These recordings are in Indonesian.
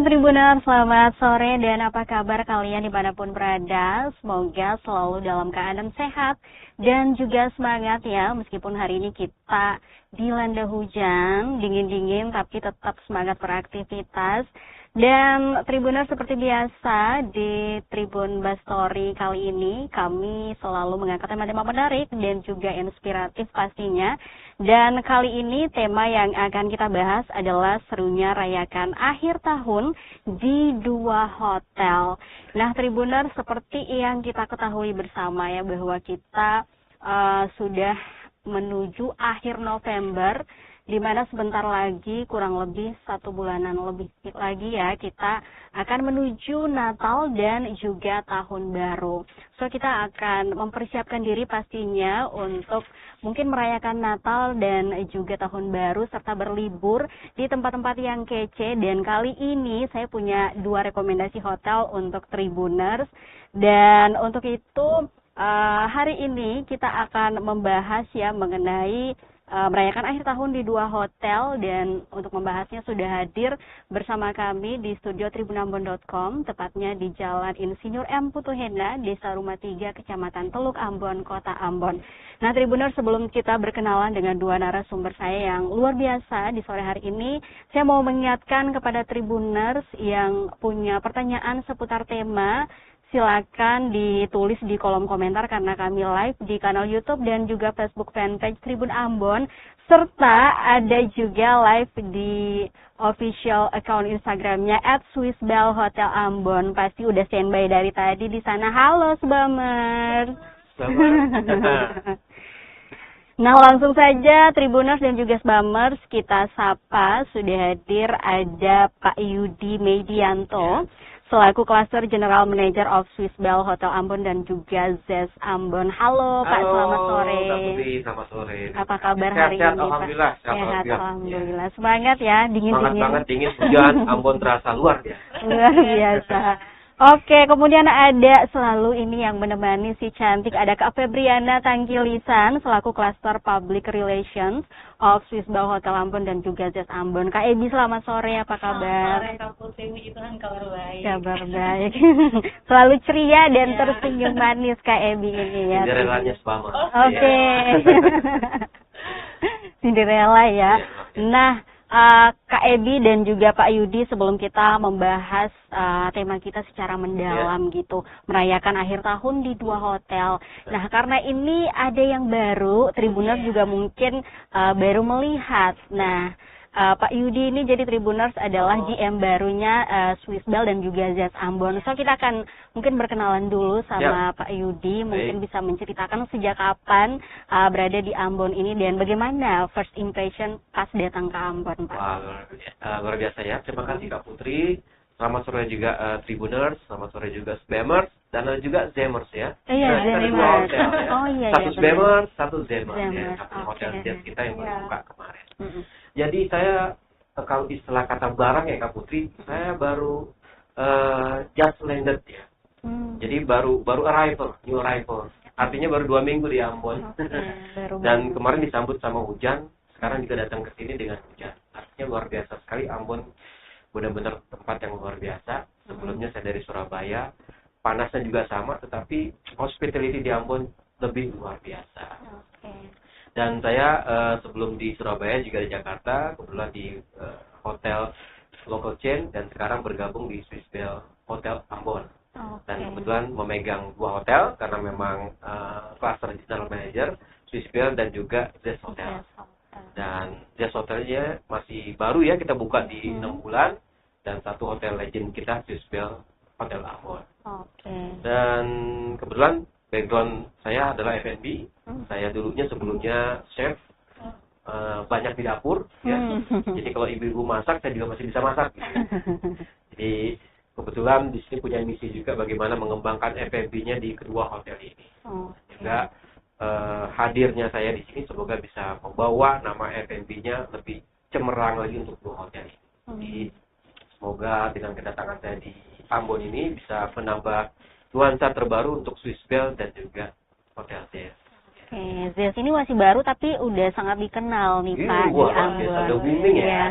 Tribuners, selamat sore dan apa kabar kalian dimanapun berada? Semoga selalu dalam keadaan sehat dan juga semangat ya. Meskipun hari ini kita dilanda hujan, dingin-dingin tapi tetap semangat beraktivitas. Dan Tribuners seperti biasa di Tribun Bastory kali ini kami selalu mengangkat tema-tema menarik dan juga inspiratif pastinya. Dan kali ini tema yang akan kita bahas adalah serunya rayakan akhir tahun di dua hotel. Nah Tribuners, seperti yang kita ketahui bersama ya bahwa kita sudah menuju akhir November, di mana sebentar lagi kurang lebih 1 bulanan lebih lagi ya kita akan menuju Natal dan juga Tahun Baru. So kita akan mempersiapkan diri pastinya untuk mungkin merayakan Natal dan juga Tahun Baru serta berlibur di tempat-tempat yang kece. Dan kali ini saya punya 2 rekomendasi hotel untuk Tribuners. Dan untuk itu hari ini kita akan membahas ya mengenai merayakan akhir tahun di 2 hotel. Dan untuk membahasnya sudah hadir bersama kami di studio tribunambon.com, tepatnya di Jalan Insinyur M. Putuhena, Desa Rumah 3, Kecamatan Teluk Ambon, Kota Ambon. Nah Tribuners, sebelum kita berkenalan dengan 2 narasumber saya yang luar biasa di sore hari ini, saya mau mengingatkan kepada Tribuners yang punya pertanyaan seputar tema, silakan ditulis di kolom komentar karena kami live di kanal YouTube dan juga Facebook fanpage Tribun Ambon, serta ada juga live di official account Instagramnya @swissbellhotelambon. Pasti udah standby dari tadi di sana. Halo Sbamer. Nah langsung saja Tribuners dan juga Sbamers kita sapa. Sudah hadir ada Pak Yudi Medianto selaku Cluster General Manager of Swiss Bell Hotel Ambon dan juga Zes Ambon. Halo Pak, selamat sore. Halo, selamat sore. Apa kabar sehat, hari sehat, ini Pak? Alhamdulillah. Sehat, alhamdulillah. Semangat ya, dingin-dingin. Semangat banget, dingin, hujan, Ambon terasa luar biasa. Luar biasa. Oke, kemudian ada selalu ini yang menemani si cantik, ada Kak Febriana Tangkilisan selaku Cluster Public Relations of Swiss Bell Hotel Ambon dan juga Zes Ambon. Kak Ebi, selamat sore, apa kabar? Selamat sore Kak Putri, puji Tuhan kabar baik. Kabar baik. Selalu ceria dan tersenyum manis Kak Ebi ini ya. Cinderellanya Spama. Oke. Cinderella ya. Nah, Kak Ebi dan juga Pak Yudi, sebelum kita membahas tema kita secara mendalam gitu, merayakan akhir tahun di 2 hotel. Nah, karena ini ada yang baru, Tribuners juga mungkin baru melihat. Nah, Pak Yudi ini jadi Tribuners adalah GM barunya Swiss Bell dan juga Zes Ambon. So kita akan mungkin berkenalan dulu sama Pak Yudi, mungkin bisa menceritakan sejak kapan berada di Ambon ini dan bagaimana first impression pas datang ke Ambon, Pak. Luar biasa ya, terima kasih Kak Putri. Selamat sore juga Tribuners, selamat sore juga Sbamers, dan ada juga Zemers ya. Iya, Zemers. Oh iya, satu ya, Sbamers, satu Zemers Zemers. ya, satu hotel Zes kita yang baru buka kemarin. Jadi Jadi saya kalau istilah kata barang ya Kak Putri, saya baru just landed ya. Jadi baru arrival, new arrival. Artinya baru 2 minggu di Ambon. Dan kemarin disambut sama hujan, sekarang juga datang ke sini dengan hujan. Artinya luar biasa sekali Ambon, benar-benar tempat yang luar biasa. Sebelumnya saya dari Surabaya, panasnya juga sama, tetapi hospitality di Ambon lebih luar biasa. Dan saya sebelum di Surabaya juga di Jakarta, kebetulan di hotel local chain, dan sekarang bergabung di Swiss Bell Hotel Ambon. Dan kebetulan memegang 2 hotel karena memang cluster general manager Swiss Bell dan juga Zes Hotel. Dan Zes Hotelnya masih baru ya, kita buka di 6 bulan, dan 1 hotel legend kita Swiss Bell Hotel Ambon. Dan kebetulan background saya adalah F&B. Saya dulunya sebelumnya chef, banyak di dapur ya. Jadi kalau ibu-ibu masak, saya juga masih bisa masak gitu. Jadi kebetulan di sini punya misi juga bagaimana mengembangkan F&B-nya di kedua hotel ini. Juga hadirnya saya di sini semoga bisa membawa nama F&B-nya lebih cemerlang lagi untuk 2 hotel ini. Jadi semoga dengan kedatangan saya di Ambon ini bisa menambah nuansa terbaru untuk Swiss Bell dan juga Hotel Zes. Oke, Zest ini masih baru tapi udah sangat dikenal nih Pak di Ambon. Udah booming ya.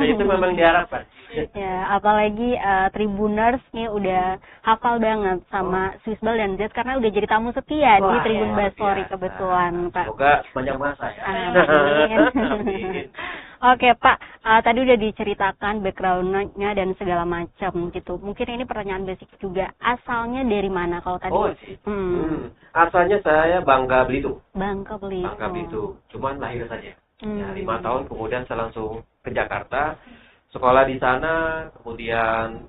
Itu memang diharapkan. Ya, apalagi Tribuners nih udah hafal banget sama Swiss Bell dan Zest karena udah jadi tamu setia di Tribun Bassori kebetulan Pak. Semoga panjang masa ya. Amin. Oke Pak, tadi udah diceritakan background-nya dan segala macam gitu. Mungkin ini pertanyaan basic juga. Asalnya dari mana kalau tadi? Asalnya saya Bangka Belitung. Bangka Belitung. Bangka Belitung. Cuman lahir saja. Ya, 5 tahun kemudian saya langsung ke Jakarta. Sekolah di sana, kemudian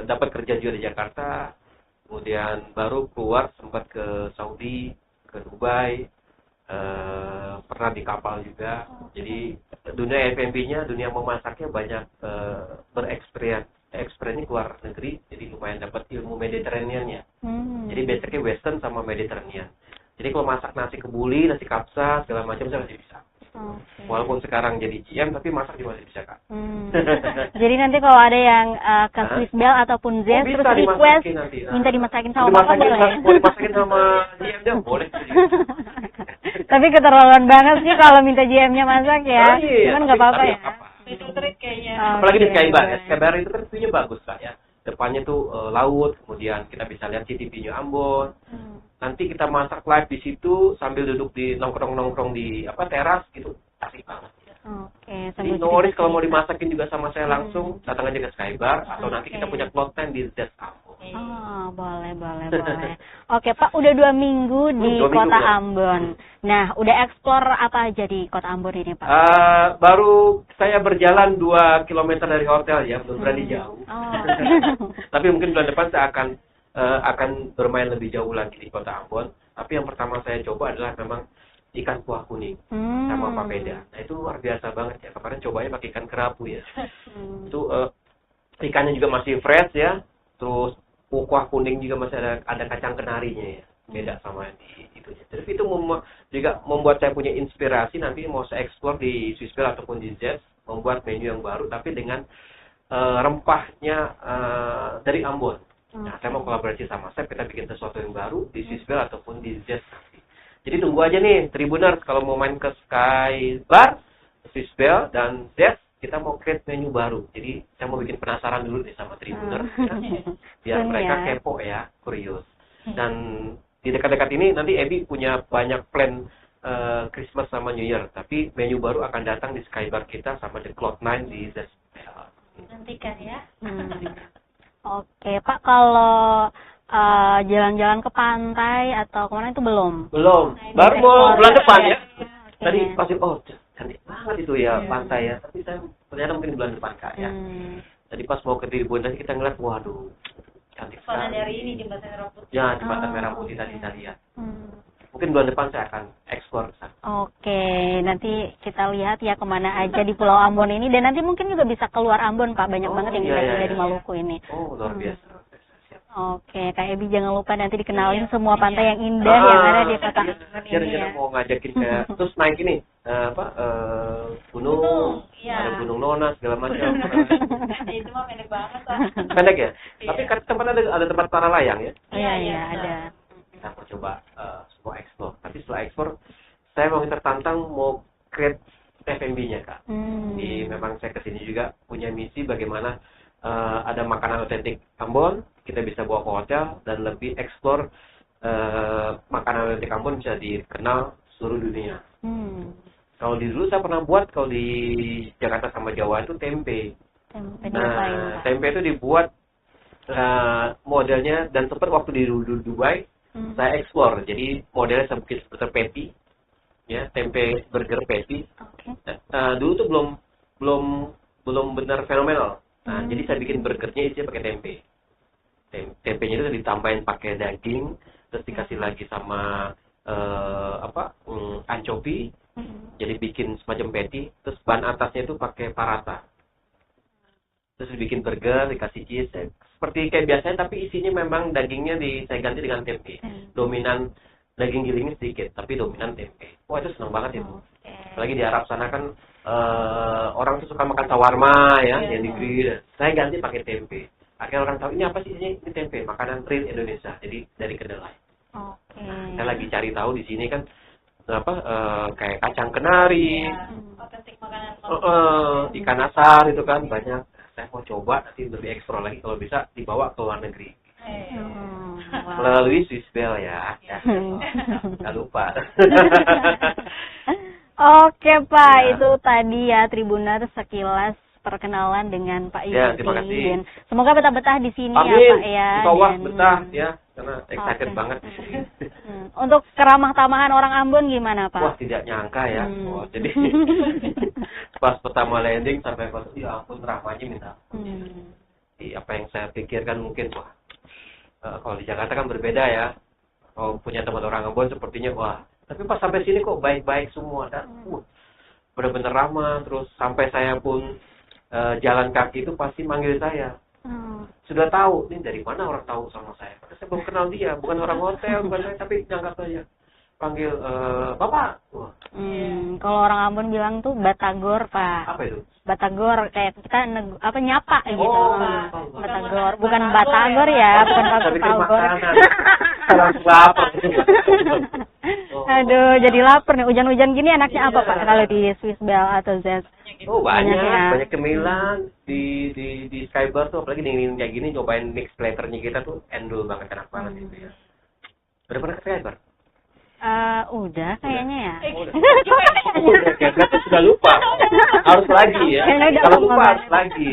dapat kerja juga di Jakarta. Kemudian baru keluar sempat ke Saudi, ke Dubai. Pernah di kapal juga. Jadi dunia F&B-nya, dunia memasaknya banyak bereksperiensi keluar negeri, jadi lumayan dapat ilmu Mediterranean-nya. Jadi basicnya Western sama Mediterranean. Jadi kalau masak nasi kebuli, nasi kapsa, segala macam saya masih bisa. Walaupun sekarang jadi GM, tapi masak juga masih bisa Kak. Jadi nanti kalau ada yang ke Swiss Bell ataupun Zest terus request minta dimasakin sama Bapak boleh? Mau dimasakin sama GM-nya boleh. Tapi keterlaluan banget sih kalau minta GM-nya masak ya. Cuman nggak apa-apa ya. Apalagi di Skybar ya. Skybar itu kan view-nya bagus Kak ya. Depannya tuh laut, kemudian kita bisa lihat CCTV-nya Ambon. Nanti kita masak live di situ sambil duduk di nongkrong-nongkrong di teras gitu. Asik banget. Oke, jadi no worries kalau mau dimasakin juga sama saya langsung datang aja ke Skybar atau nanti kita punya plot time di Zest Ambon. Boleh. Oke Pak, udah 2 minggu di kota Ambon. Nah, udah explore apa aja di kota Ambon ini Pak? Baru saya berjalan 2 km dari hotel ya, belum berani jauh. Tapi mungkin bulan depan saya akan bermain lebih jauh lagi di kota Ambon. Tapi yang pertama saya coba adalah memang ikan kuah kuning sama papeda. Nah itu luar biasa banget ya. Kemarin cobanya pakai ikan kerapu ya. Itu ikannya juga masih fresh ya. Terus kuah kuning juga masih ada kacang kenarinya ya. Beda sama di itu. Jadi itu juga membuat saya punya inspirasi nanti mau saya explore di Swiss Bell ataupun di Zest membuat menu yang baru tapi dengan rempahnya dari Ambon. Nah, saya mau kolaborasi sama Chef, kita bikin sesuatu yang baru di Swiss Bell ataupun di Zest. Jadi tunggu aja nih, Tribuners, kalau mau main ke Skybar, Swiss Bell, dan Zest, kita mau create menu baru. Jadi saya mau bikin penasaran dulu nih sama Tribuners, ya. Biar mereka kepo ya, curious. Dan di dekat-dekat ini nanti Ebi punya banyak plan Christmas sama New Year, tapi menu baru akan datang di Skybar kita sama di Cloud9 di Zest. Nantikan ya. Oke, Pak, kalau jalan-jalan ke pantai atau kemana itu belum? Belum, baru mau bulan depan ya. Tadi pasti cantik banget itu ya pantai ya. Tapi saya ternyata mungkin bulan depan Kak ya. Tadi pas mau ke Tribun tadi kita ngeliat, waduh, cantik sekali. dari ini Jembatan Merah Putih. Ya, Jembatan Merah Putih tadi kita lihat. Mungkin bulan depan saya akan explore ke sana. Oke, nanti kita lihat ya kemana aja di Pulau Ambon ini dan nanti mungkin juga bisa keluar Ambon Pak, banyak banget yang indah di Maluku ini. Oh, luar biasa. Oke, Kak Ebi jangan lupa nanti dikenalin semua pantai yang indah yang ada di kota ini ya. Mau ngajakin ke terus naik ini gunung, ada Gunung Nona segala macam. Itu mah pendek banget Pak. Pendek ya? Tapi kan tempat ada tempat para layang ya? Iya, ada. Kita mau coba semua explore. Tapi setelah explore, saya mau tertantang mau create F&B-nya Kak. Jadi memang saya kesini juga punya misi bagaimana ada makanan otentik Ambon, kita bisa bawa ke hotel dan lebih explore makanan otentik Ambon bisa dikenal seluruh dunia. Kalau di dulu saya pernah buat kalau di Jakarta sama Jawa itu tempe. Tempe itu dibuat modelnya dan sempat waktu di Dubai saya explore. Jadi modelnya seperti patty, ya tempe burger patty. Dulu tuh belum benar fenomenal. Nah, jadi saya bikin burgernya isinya pakai tempe. Tempenya itu ditambahin pakai daging, terus dikasih lagi sama anchovy. Jadi bikin semacam patty, terus ban atasnya itu pakai paratha. Terus bikin burger, dikasih cheese, seperti kayak biasanya tapi isinya memang dagingnya saya ganti dengan tempe. Dominan daging gilingnya sedikit, tapi dominan tempe. Wah, itu senang banget itu. Apalagi di Arab sana kan orang tuh suka makan shawarma ya, yang di-grill. Saya ganti pakai tempe. Akhirnya orang tahu ini apa sih ini tempe, makanan real Indonesia. Jadi dari kedelai. Saya lagi cari tahu di sini kan kayak kacang kenari, otentik makanan ikan asar itu kan banyak. Saya mau coba nanti lebih eksplor lagi kalau bisa dibawa ke luar negeri. Melalui Swiss Bell ya. Nggak lupa. Oke Pak, Ya. itu tadi ya Tribuners sekilas perkenalan dengan Pak Yudi. Ya, terima kasih. Dan semoga betah-betah di sini ya Amin. Pak ya. Di bawah Dan- betah ya, karena excited Oke. banget di sini. Untuk keramah tamahan orang Ambon gimana Pak? Wah, tidak nyangka ya. Hmm. Wah, jadi pas pertama landing sampai pas ya ampun ramahnya minta. Apa yang saya pikirkan mungkin wah kalau di Jakarta kan berbeda ya. Kalau punya teman orang Ambon sepertinya wah, tapi pas sampai sini kok baik-baik semua dan benar-benar ramah. Terus sampai saya pun jalan kaki itu pasti manggil saya. Sudah tahu ini dari mana orang tahu sama saya. Padahal saya belum kenal dia, bukan orang hotel, bukan saya, tapi nyangka saja panggil Bapak. Wah, Kalau orang Ambon bilang tuh batagor Pak. apa itu? Batagor kayak kita nyapa gitu. Oh, Batagor, bukan batagor ya, bukan Saya pikir batagor. makanan. Langsung lapar. Oh. Aduh, jadi lapar nih. Hujan-hujan gini enaknya apa Pak kalau di Swiss Bell atau Z? Oh banyak, ya. banyak cemilan di Skybar tuh, apalagi dingin kayak gini, cobain mix platternya kita tuh endul banget, enak banget gitu ya. Udah pernah ke Skybar? Udah kayaknya ya. Udah, kayak sudah lupa. Harus lagi ya. Kayaknya udah Kalau lama lupa harus banget. lagi.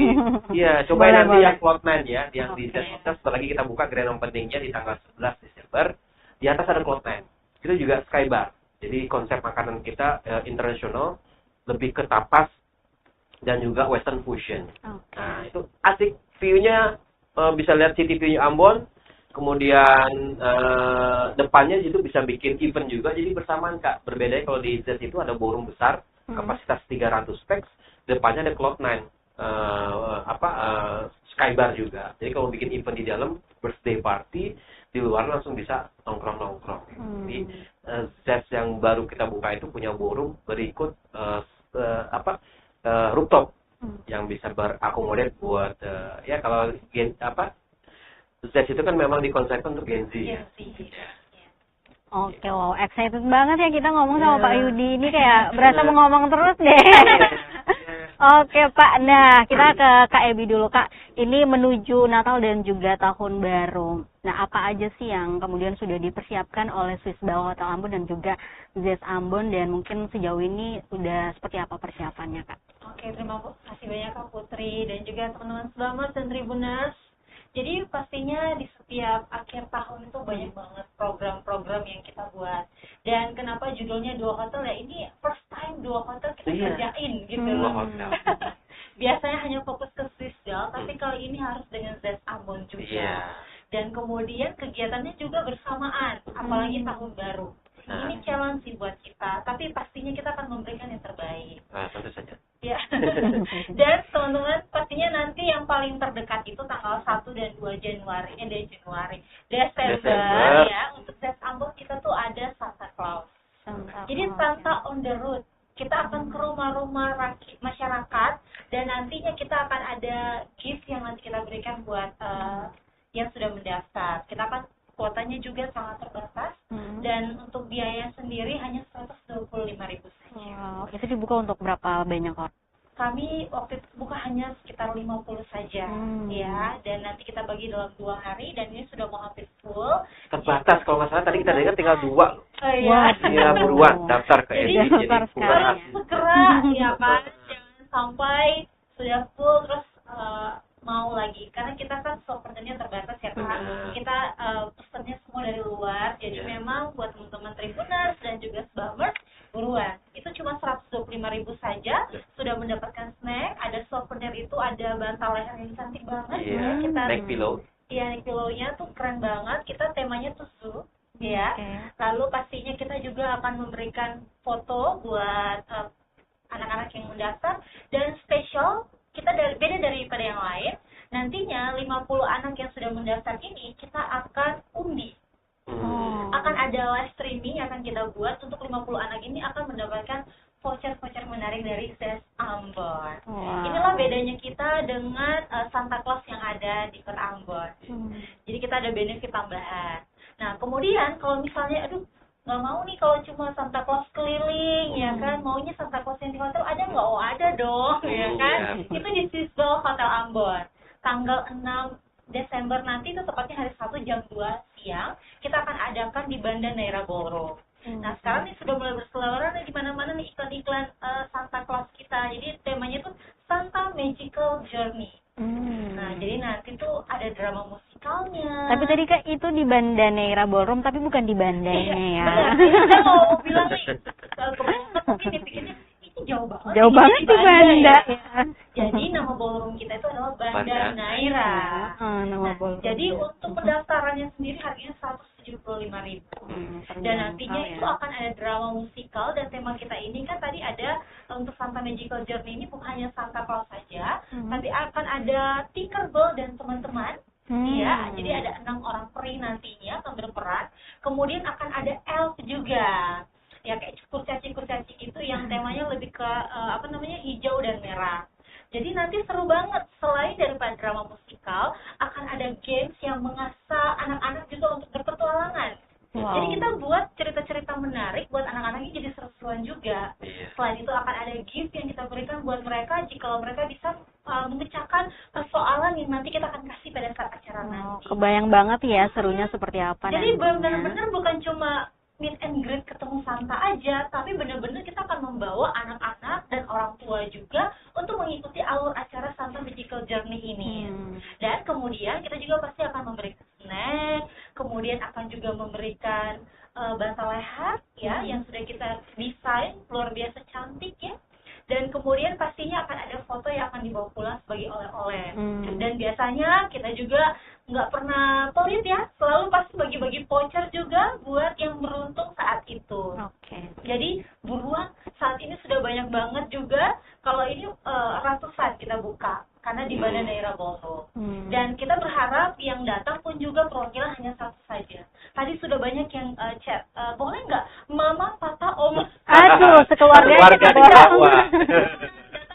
Iya, cobain Boleh, nanti boleh. yang Cloud9 ya, yang di Oke. Hotel. Setelah lagi kita buka grand openingnya di tanggal 11 Desember. Di atas ada Cloud9. Itu juga Skybar. Jadi konsep makanan kita internasional, lebih ke tapas dan juga western fusion. Oke. Nah, itu asik view-nya, bisa lihat city view Ambon. Kemudian depannya itu bisa bikin event juga, jadi bersamaan Kak. Berbeda kalau di Z itu ada ballroom besar, kapasitas 300 pax, depannya ada Cloud9, Skybar juga. Jadi kalau bikin event di dalam, birthday party, di luar langsung bisa nongkrong-nongkrong. Jadi Z yang baru kita buka itu punya ballroom berikut rooftop yang bisa berakomodir buat ya kalau Z itu kan memang dikonsepkan untuk Gen Z ya. Oke, wow, excited banget ya kita ngomong sama Iya. Pak Yudi ini kayak berasa mau ngomong terus deh. Oke Pak, nah kita ke Kak Ebi dulu Kak. Ini menuju Natal dan juga Tahun Baru. Nah apa aja sih yang kemudian sudah dipersiapkan oleh Swiss Bell Hotel Ambon dan juga Z Ambon, dan mungkin sejauh ini udah seperti apa persiapannya Kak? Oke, terima kasih banyak Kak Putri dan juga teman-teman Selamat dan Tribuners. Jadi pastinya di setiap akhir tahun itu banyak banget program-program yang kita buat. Dan kenapa judulnya Dua Hotel ya, ini first time Dua Hotel kita Iya. kerjain gitu Dua loh. hotel. Biasanya hanya fokus ke Swiss Bell, tapi kali ini harus dengan Z Ambon juga. Iya. Dan kemudian kegiatannya juga bersamaan, apalagi tahun baru. Nah. Ini challenge sih buat kita, tapi pastinya kita akan memberikan yang terbaik. Nah, tentu saja. Ya. Dan teman-teman pastinya nanti yang paling terdekat itu tanggal 1 dan 2 Januari, Desember Desember. ya. Untuk Z Ambon kita tuh ada Santa Claus. Jadi Santa on the road. Kita akan ke rumah-rumah masyarakat dan nantinya kita akan ada gift yang nanti kita berikan buat yang sudah mendaftar. Kita akan kuotanya juga sangat terbatas dan untuk biaya sendiri hanya 125.000 saja. Wow, itu dibuka untuk berapa banyak orang? Kami waktu itu buka hanya sekitar 50 saja ya, dan nanti kita bagi dalam 2 hari dan ini sudah mau hampir full. Terbatas kalau nggak salah tadi kita dengar tinggal 2. Oh iya. Iya, buruan daftar ke Jadi, Edi. daftar sekarang. Harus segera ya kan, jangan sampai sudah full terus mau lagi, karena kita kan softwarenya terbatas ya Kak. Kita pesennya semua dari luar, jadi memang buat teman-teman Tribuners dan juga Sbamers buruan. Itu cuma 125.000 saja sudah mendapatkan snack, ada souvenir itu, ada bantal leher yang cantik banget. Iya, Kita neck pillow. Iya, neck pillow-nya tuh keren banget. Kita temanya tuh zoo, ya. Lalu pastinya kita juga akan memberikan foto buat anak-anak yang mendaftar, dan spesial kita beda daripada yang lain. Nantinya 50 anak yang sudah mendaftar ini kita akan undi. Akan ada live streaming yang akan kita buat untuk 50 anak ini akan mendapatkan voucher-voucher menarik dari Z Ambon. Inilah bedanya kita dengan Santa Claus yang ada di Kota Ambon. Jadi kita ada benefit tambahan. Nah, kemudian kalau misalnya nggak mau nih kalau cuma Santa Claus keliling, ya kan, maunya Santa Claus yang di hotel, ada nggak? Oh ada dong, ya kan. Itu di Swisbel Hotel Ambon, tanggal 6 Desember nanti, itu tepatnya hari Sabtu jam 2 siang, kita akan adakan di Banda Neira Ballroom. Nah sekarang nih sudah mulai berseliweran nih di mana-mana nih iklan-iklan Santa Claus kita. Jadi temanya tuh Santa Magical Journey. Nah jadi nanti tuh ada drama musikalnya. Tapi tadi Kak itu di Banda Neira Ballroom, tapi bukan di bandanya ya. Benar. Saya mau bilang nih, kebanyakan mungkin dipikirnya ini jauh banget. Jauh banget di Banda. Ya. Jadi nama ballroom kita itu adalah Banda Neira. Nama ballroom. Jadi untuk pendaftarannya sendiri harganya 175.000. Dan nantinya itu akan ada drama musikal, dan tema kita ini kan tadi ada untuk Santa Magical Journey ini bukan hanya Santa Claus saja, tapi akan ada Tinkerbell dan teman-teman. Ya, jadi ada 6 orang peri nantinya akan berperan. Kemudian akan ada elf juga. Ya kayak kurcaci-kurcaci itu yang temanya lebih ke hijau dan merah. Jadi nanti seru banget, selain daripada drama musikal, akan ada games yang mengasah anak-anak juga untuk berpetualangan. Jadi kita buat cerita-cerita menarik buat anak-anaknya jadi seru-seruan juga. Selain itu akan ada gift yang kita berikan buat mereka jika mereka bisa memecahkan persoalan yang nanti kita akan kasih pada saat acara nanti. Kebayang banget ya serunya seperti apa. Jadi benar-benar bukan cuma meet and greet ketemu Santa aja, tapi benar-benar kita akan membawa anak-anak dan orang tua juga untuk mengikuti alur acara Santa Magical Journey ini. Dan kemudian kita juga pasti akan memberikan snack, kemudian akan juga memberikan bantal leher ya yang sudah kita desain luar biasa cantik ya. Dan kemudian pastinya akan ada foto yang akan dibawa pulang sebagai oleh-oleh. Dan biasanya kita juga nggak pernah pelit ya, selalu pasti bagi-bagi voucher juga buat yang beruntung saat itu. Jadi buruan, saat ini sudah banyak banget juga. Kalau ini ratusan kita buka karena di Banda Neira Ballroom. Dan kita berharap yang datang pun juga perwakilan hanya satu saja. Tadi sudah banyak yang chat, boleh nggak mama, papa, om? Aduh, sekeluarga datang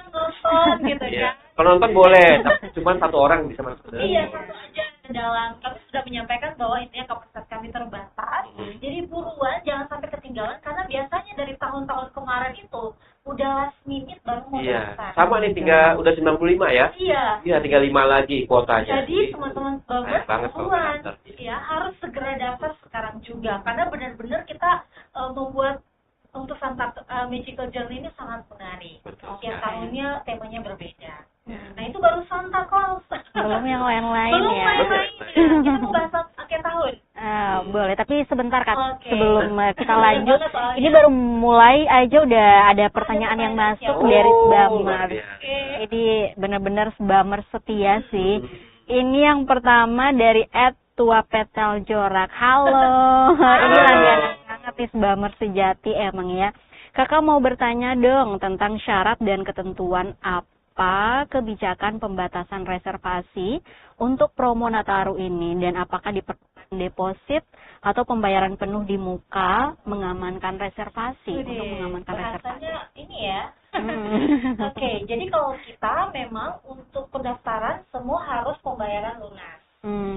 nonton gitu kan. Penonton boleh, cuma satu orang bisa masuk. Iya, satu aja dalam. Kami sudah menyampaikan bahwa intinya kapasitas kami terbatas. Jadi buruan, jangan sampai ketinggalan, karena biasanya dari tahun-tahun kemarin itu udah last minute baru mau daftar. Sama nih, udah 95 ya? Iya, tinggal 5 lagi kuotanya. Jadi teman-teman buruan, ya harus segera daftar sekarang juga, karena benar-benar kita membuat untuk Santa Magical Journey ini sangat menarik. Setiap tahunnya temanya berbeda. Nah itu baru Santa Claus. Belum yang lain-lain Belum ya. lain-lain. Kita mau bahas akhir tahun. Boleh, tapi sebentar Kak, Oke. Sebelum kita lanjut, ini baru mulai aja udah ada pertanyaan yang masuk dari Sbammer. Jadi benar-benar Sbammer setia sih. Ini yang pertama dari @tuapeteljorak. Halo. Ini langganan banget nih Sbammer sejati emang ya. Kakak mau bertanya dong tentang syarat dan ketentuan apa kebijakan pembatasan reservasi untuk promo Nataru ini, dan apakah diperlukan deposit atau pembayaran penuh di muka mengamankan reservasi untuk mengamankan reservasi. Ini ya. Oke, jadi kalau kita memang untuk pendaftaran semua harus pembayaran lunas.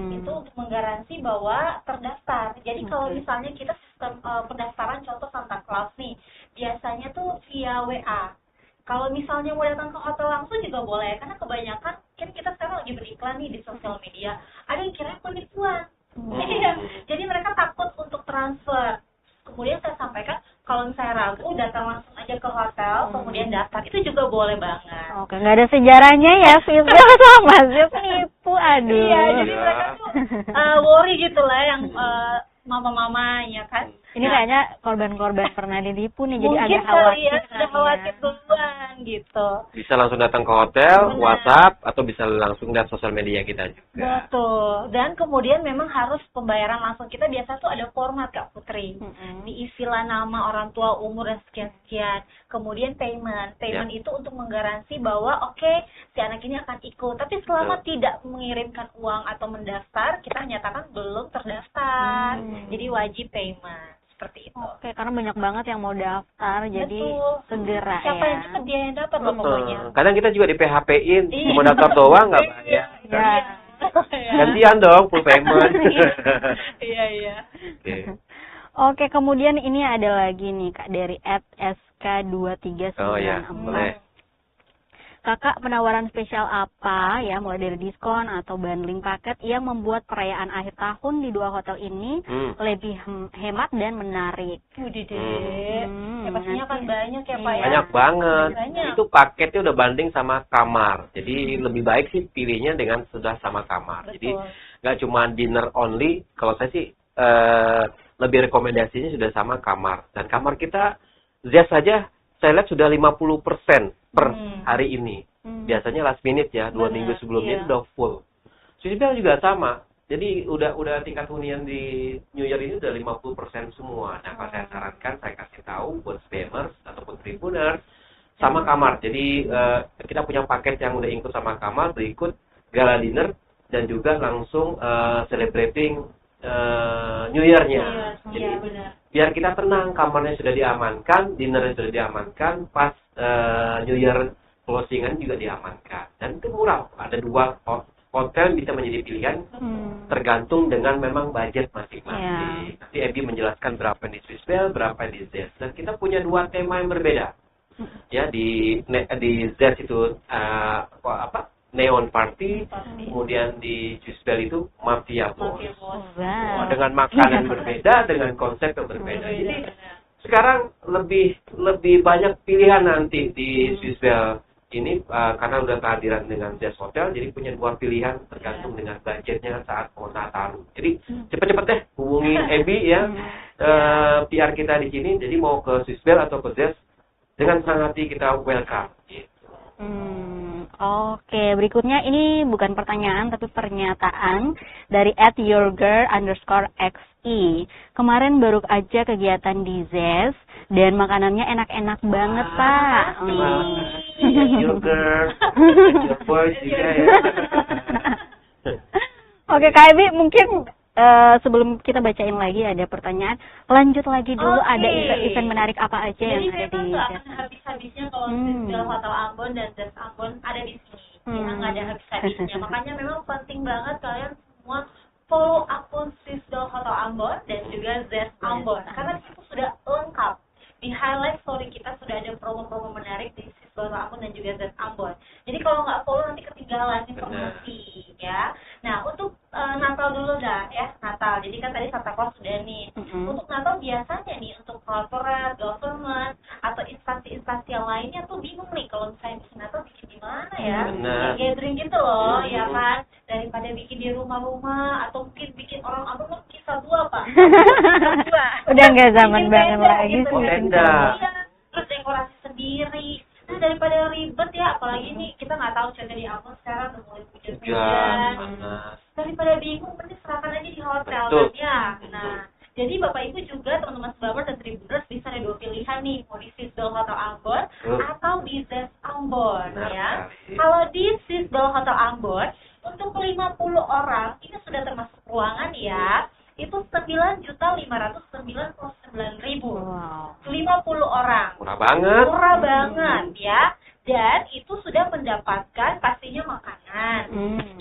Itu untuk menggaransi bahwa terdaftar. Jadi kalau misalnya kita sistem pendaftaran contoh Santa Claus nih, biasanya tuh via WA. Kalau misalnya mau datang ke hotel langsung juga boleh, karena kebanyakan kan kita sekarang lagi beriklan nih di sosial media, ada yang kira penipuan. Jadi mereka takut untuk transfer. Kemudian saya sampaikan, kalau misalnya ragu, datang langsung aja ke hotel, kemudian daftar, itu juga boleh banget. Oke, nggak ada sejarahnya ya, Swisbel sama Swiss penipu, aduh. Iya, jadi mereka tuh worry gitu lah, yang mama-mama ya kan. Ini kayaknya korban-korban pernah ditipu nih, jadi mungkin agak khawatir. Ya, sudah khawatir duluan gitu. Bisa langsung datang ke hotel, WhatsApp, atau bisa langsung lihat sosial media kita juga. Betul. Dan kemudian memang harus pembayaran langsung. Kita biasa tuh ada format Kak Putri. Diisilah nama, orang tua, umur, dan sekian-sekian. Kemudian payment. Payment itu untuk menggaransi bahwa oke, si anak ini akan ikut. Tapi selama tidak mengirimkan uang atau mendaftar, kita menyatakan belum terdaftar. Jadi wajib payment. Seperti itu. Oke, karena banyak banget yang mau daftar, jadi segera Siapa ya. yang cepat dia yang dapat loh pokoknya. Kadang kita juga di PHP-in, mau daftar doang nggak bayar. Iya. Gantian dong full payment. Iya. Oke, kemudian ini ada lagi nih Kak dari @sk239. Oh ya, boleh. Kakak, penawaran spesial apa ya, mulai dari diskon atau bundling paket yang membuat perayaan akhir tahun di 2 hotel ini lebih hemat dan menarik? Ya pastinya kan banyak ya Pak ya. Banyak banget. Banyak. Itu paketnya udah banding sama kamar. Jadi lebih baik sih pilihnya dengan sudah sama kamar. Betul. Jadi nggak cuma dinner only. Kalau saya sih lebih rekomendasinya sudah sama kamar. Dan kamar kita Zest saja saya lihat sudah 50% per hari ini. Biasanya last minute ya, 2 minggu sebelumnya udah full. Swissbell juga sama. Jadi udah tingkat hunian di New Year ini udah 50% semua. Nah, kalau saya sarankan, saya kasih tahu buat spammers ataupun tribuners sama kamar. Jadi kita punya paket yang udah include sama kamar, berikut gala dinner dan juga langsung celebrating New Year-nya. Jadi biar kita tenang, kamarnya sudah diamankan, dinnernya sudah diamankan, pas New Year closingan juga diamankan. Dan itu murah. Ada 2 hotel bisa menjadi pilihan tergantung dengan memang budget masing-masing. Nanti Abby menjelaskan berapa di Swissbell, berapa di Zest. Dan kita punya 2 tema yang berbeda. Ya, di Zest itu Neon Party, kemudian di Swissbell itu Mafia Boss. Dengan makanan berbeda, dengan konsep yang berbeda. Jadi sekarang lebih banyak pilihan nanti di Swissbell ini karena udah kehadiran dengan Zest Hotel, jadi punya 2 pilihan tergantung dengan budgetnya saat mau Nataru. Jadi cepet-cepet deh hubungi Abby ya, PR kita di sini. Jadi mau ke Swissbell atau ke Zest, dengan senang hati kita welcome. Gitu. Oke, berikutnya ini bukan pertanyaan tapi pernyataan dari @yourgirl_xi. Kemarin baru aja kegiatan di Zest dan makanannya enak-enak banget, Pak. Your girl, your boys juga ya. Oke, Kak Ebi, mungkin sebelum kita bacain lagi ada pertanyaan, lanjut lagi dulu. Ada event menarik apa aja yang ada di Jadi memang nggak akan habis-habisnya kalau Swissbell Hotel Ambon dan Zest Ambon ada di sini. Ya, nggak ada habis-habisnya. Makanya memang penting banget kalian semua follow akun Swissbell Hotel Ambon dan juga Zest Ambon. Karena itu sudah lengkap. Di highlight story kita sudah ada promo-promo menarik di Swissbell Hotel Ambon dan juga Zest Ambon. Jadi kalau nggak follow nanti ketinggalan informasi ya. Nah, untuk Natal dulu dah ya, Natal. Jadi kan tadi Santa Claus sudah nih. Untuk Natal biasanya nih untuk corporate, government atau instansi-instansi yang lainnya tuh bingung nih kalau misalnya bikin Natal bikin di mana ya? Gathering gitu loh, ya kan? Daripada bikin di rumah-rumah atau mungkin bikin orang Ambon kisah 2, Pak. Udah nggak zaman banget lagi gitu, sih. Terus dekorasi sendiri. Nah, daripada ribet ya, apalagi nih kita nggak tahu cuaca di Ambon sekarang udah mulai hujan-hujan. Daripada bingung, mending serahkan aja di hotel kan ya. Nah, jadi Bapak Ibu juga teman-teman Swissbell dan Tribuners bisa ada 2 pilihan nih, mau di Swissbell Hotel Ambon atau di Zest Ambon ya. Kalau di Swissbell Hotel Ambon untuk 50 orang ini sudah termasuk ruangan ya. Itu 9.599.000. 50 orang. Murah banget. Murah banget ya. Dan itu sudah mendapatkan pastinya makanan.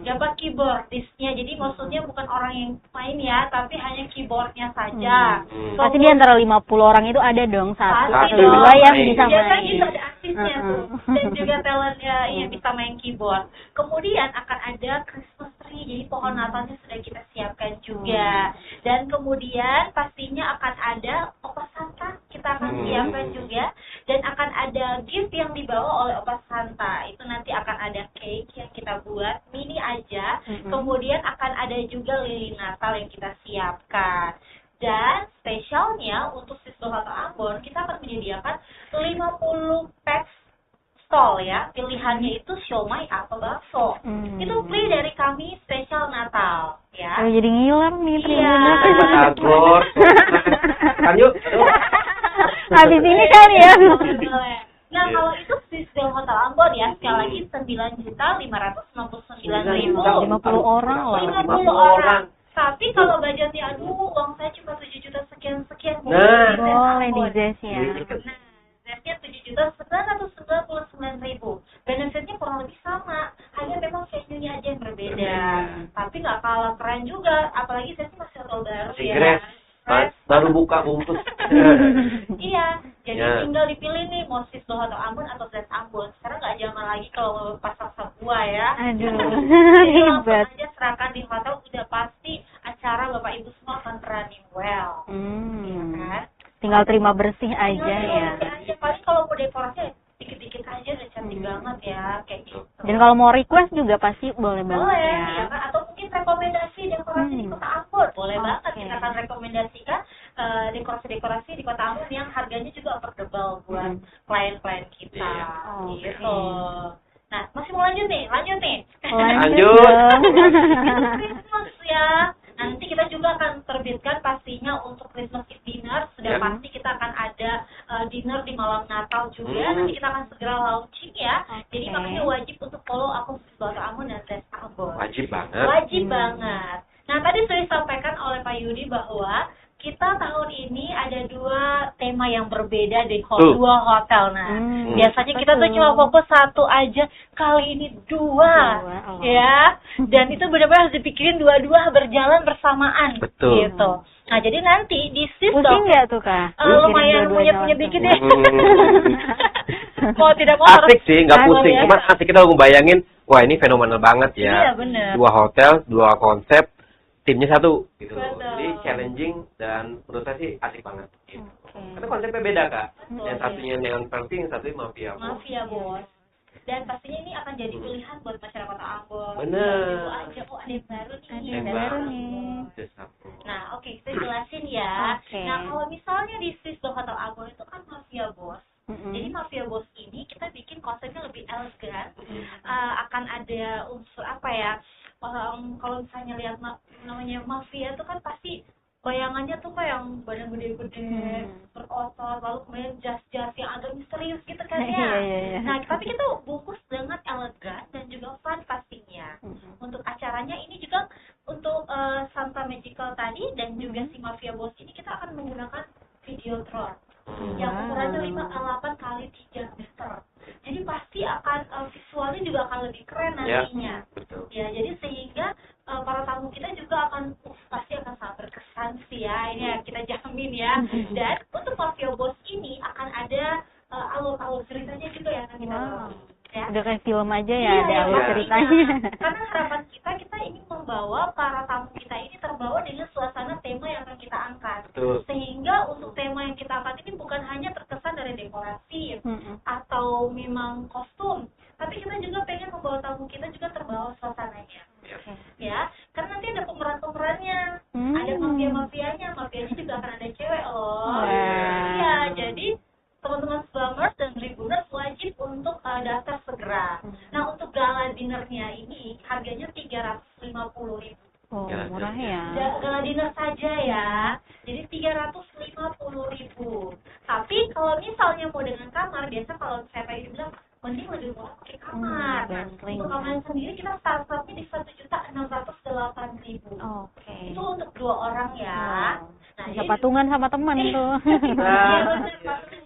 Dapat keyboardisnya. Jadi maksudnya bukan orang yang main ya, tapi hanya keyboardnya saja. Pasti di antara 50 orang itu ada dong satu Pasti atau dong. 2 yang bisa Biasanya main. gitu ada artisnya tuh. Dan juga talentnya yang bisa main keyboard. Kemudian akan ada Christmas tree. Jadi pohon Natalnya sudah kita siapkan juga. Dan kemudian pastinya akan ada Opa Santa. Kita akan siapkan juga. Dan akan ada gift yang dibawa oleh Opa Santa. Itu nanti akan ada cake yang kita buat mini aja. Kemudian akan ada juga lilin Natal yang kita siapkan. Dan spesialnya untuk Swissbell Hotel Ambon kita akan menyediakan 50 packs stall ya. Pilihannya itu siomay atau bakso. Itu free dari kami spesial Natal ya. Oh, jadi ngiler nih Agor. Kan yuk. Habis ini kali ya. Nah, kalau itu Swissbell Hotel Ambon ya, sekali lagi 9.599.000. 50 orang loh. 50 orang. Tapi kalau budgetnya, uang saya cuma 7 juta sekian-sekian. Boleh di Zest ya. Nah, Zestnya 7.999.000. Benefitnya kurang lebih sama, hanya memang venue-nya aja yang berbeda. Tapi nggak kalah keren juga, apalagi Zestnya masih hotel baru ya. baru buka bungkus. Iya, jadi Ya. tinggal dipilih nih mau Swiss Hotel Ambon atau Grand Ambon. Sekarang nggak zaman lagi kalau mau pasang sebuah ya. Aduh, Jadi langsung ribet. aja serahkan di hotel, udah pasti acara Bapak Ibu semua akan running well. Iya kan? Tinggal terima bersih aja Tinggal ya. bersih aja. Paling kalau mau dekorasi dikit-dikit aja udah cantik banget ya, kayak gitu. Dan kalau mau request juga pasti boleh banget Boleh, ya. ya kan? Atau mungkin rekomendasi dekorasi di Kota Ambon, boleh banget. Oke. Kita akan rekomendasikan dekorasi-dekorasi di Kota Ambon yang harganya juga affordable buat klien-klien kita. Iya. Gitu. Nah, masih mau lanjut nih. Lanjut. dong. Christmas ya. Nanti kita juga akan terbitkan pastinya untuk Christmas Eve dinner. Sudah Ya. pasti kita akan ada dinner di malam Natal juga. Nanti kita akan segera launching ya. Jadi Oke. makanya wajib untuk follow akun Sisbata Ambon dan Tes Ambon. Wajib banget. Wajib banget. Nah, tadi sudah disampaikan oleh Pak Yudi bahwa kita tahun ini ada 2 tema yang berbeda di dua hotel. Nah, biasanya kita tuh cuma fokus satu aja, kali ini 2. Oh. Ya. Dan itu benar-benar harus dipikirin dua-dua berjalan bersamaan. Betul. Gitu. Nah, jadi nanti di Pusing nggak tuh Kak? lumayan Mikirin punya dua-duanya dikit langsung. ya. Mau tidak mau Asik sih, nggak harus- pusing. ya. Cuman asik kita ngebayangin, wah ini fenomenal banget Iya, ya. benar. 2 hotel, 2 konsep, timnya 1 gitu. Betul. Jadi challenging dan menurut saya sih asik banget. Gitu. Oke. Karena konsepnya beda Kak. Betul, Yang satunya dengan versi, yang satunya mafia. Mafia bos. Dan pastinya ini akan jadi pilihan buat masyarakat Ambon. Bener. Ibu aja, oh ada yang baru nih. Ada yang baru baru. nih. Nah, oke, saya jelasin ya. Oke. Nah, kalau misalnya di Swiss Hotel Ambon itu kan mafia bos. Mm-mm. Jadi mafia bos ini kita bikin konsepnya lebih elegan. Akan ada unsur apa ya? Kalau misalnya lihat namanya mafia itu kan pasti bayangannya tuh kayak yang badan gede-gede, berotot, lalu kemudian jas-jas yang agak misterius gitu kan ya. Iya. Nah, tapi kita bungkus dengan elegan dan juga fun pastinya. Untuk acaranya ini juga untuk Santa Magical tadi dan juga si Mafia Boss ini kita akan menggunakan videotron yang ukurannya 8 kali 3 meter. Jadi pasti akan visualnya juga akan lebih keren nantinya. Betul. Ya, jadi sehingga para tamu kita juga akan pasti akan sangat berkesan sih ya. Ini ya kita jamin ya. Dan untuk Mafia Boss ini akan ada alur-alur ceritanya juga yang akan kita lalui. Ya. Udah kayak film aja ya, Iya, ada iya, alur iya. ceritanya. Karena harapan kita ingin membawa para tamu kita ini terbawa dengan suasana tema yang akan kita angkat. Betul. Sehingga untuk tema yang kita angkat ini bukan hanya terkesan dari dekorasi atau memang kostum, tapi kita juga pengen membawa tamu kita juga terbawa suasananya. Ya, karena nanti ada pemeran-pemerannya, ada mafia-mafianya juga akan ada cewek loh. Iya, jadi teman-teman Slamers dan Tribuners wajib untuk daftar segera. Nah, untuk gala dinnernya ini harganya 350.000. Oh, murah ya. Gala dinner saja ya. Jadi 350.000. Tapi kalau misalnya mau dengan kamar, biasa kalau saya tadi bilang mending lebih murah pakai kamar. Nah, untuk kamar sendiri kita startnya di 1.608.000. Oke. Itu untuk 2 orang ya. Nah, Bisa patungan sama teman tuh. Iya, benar.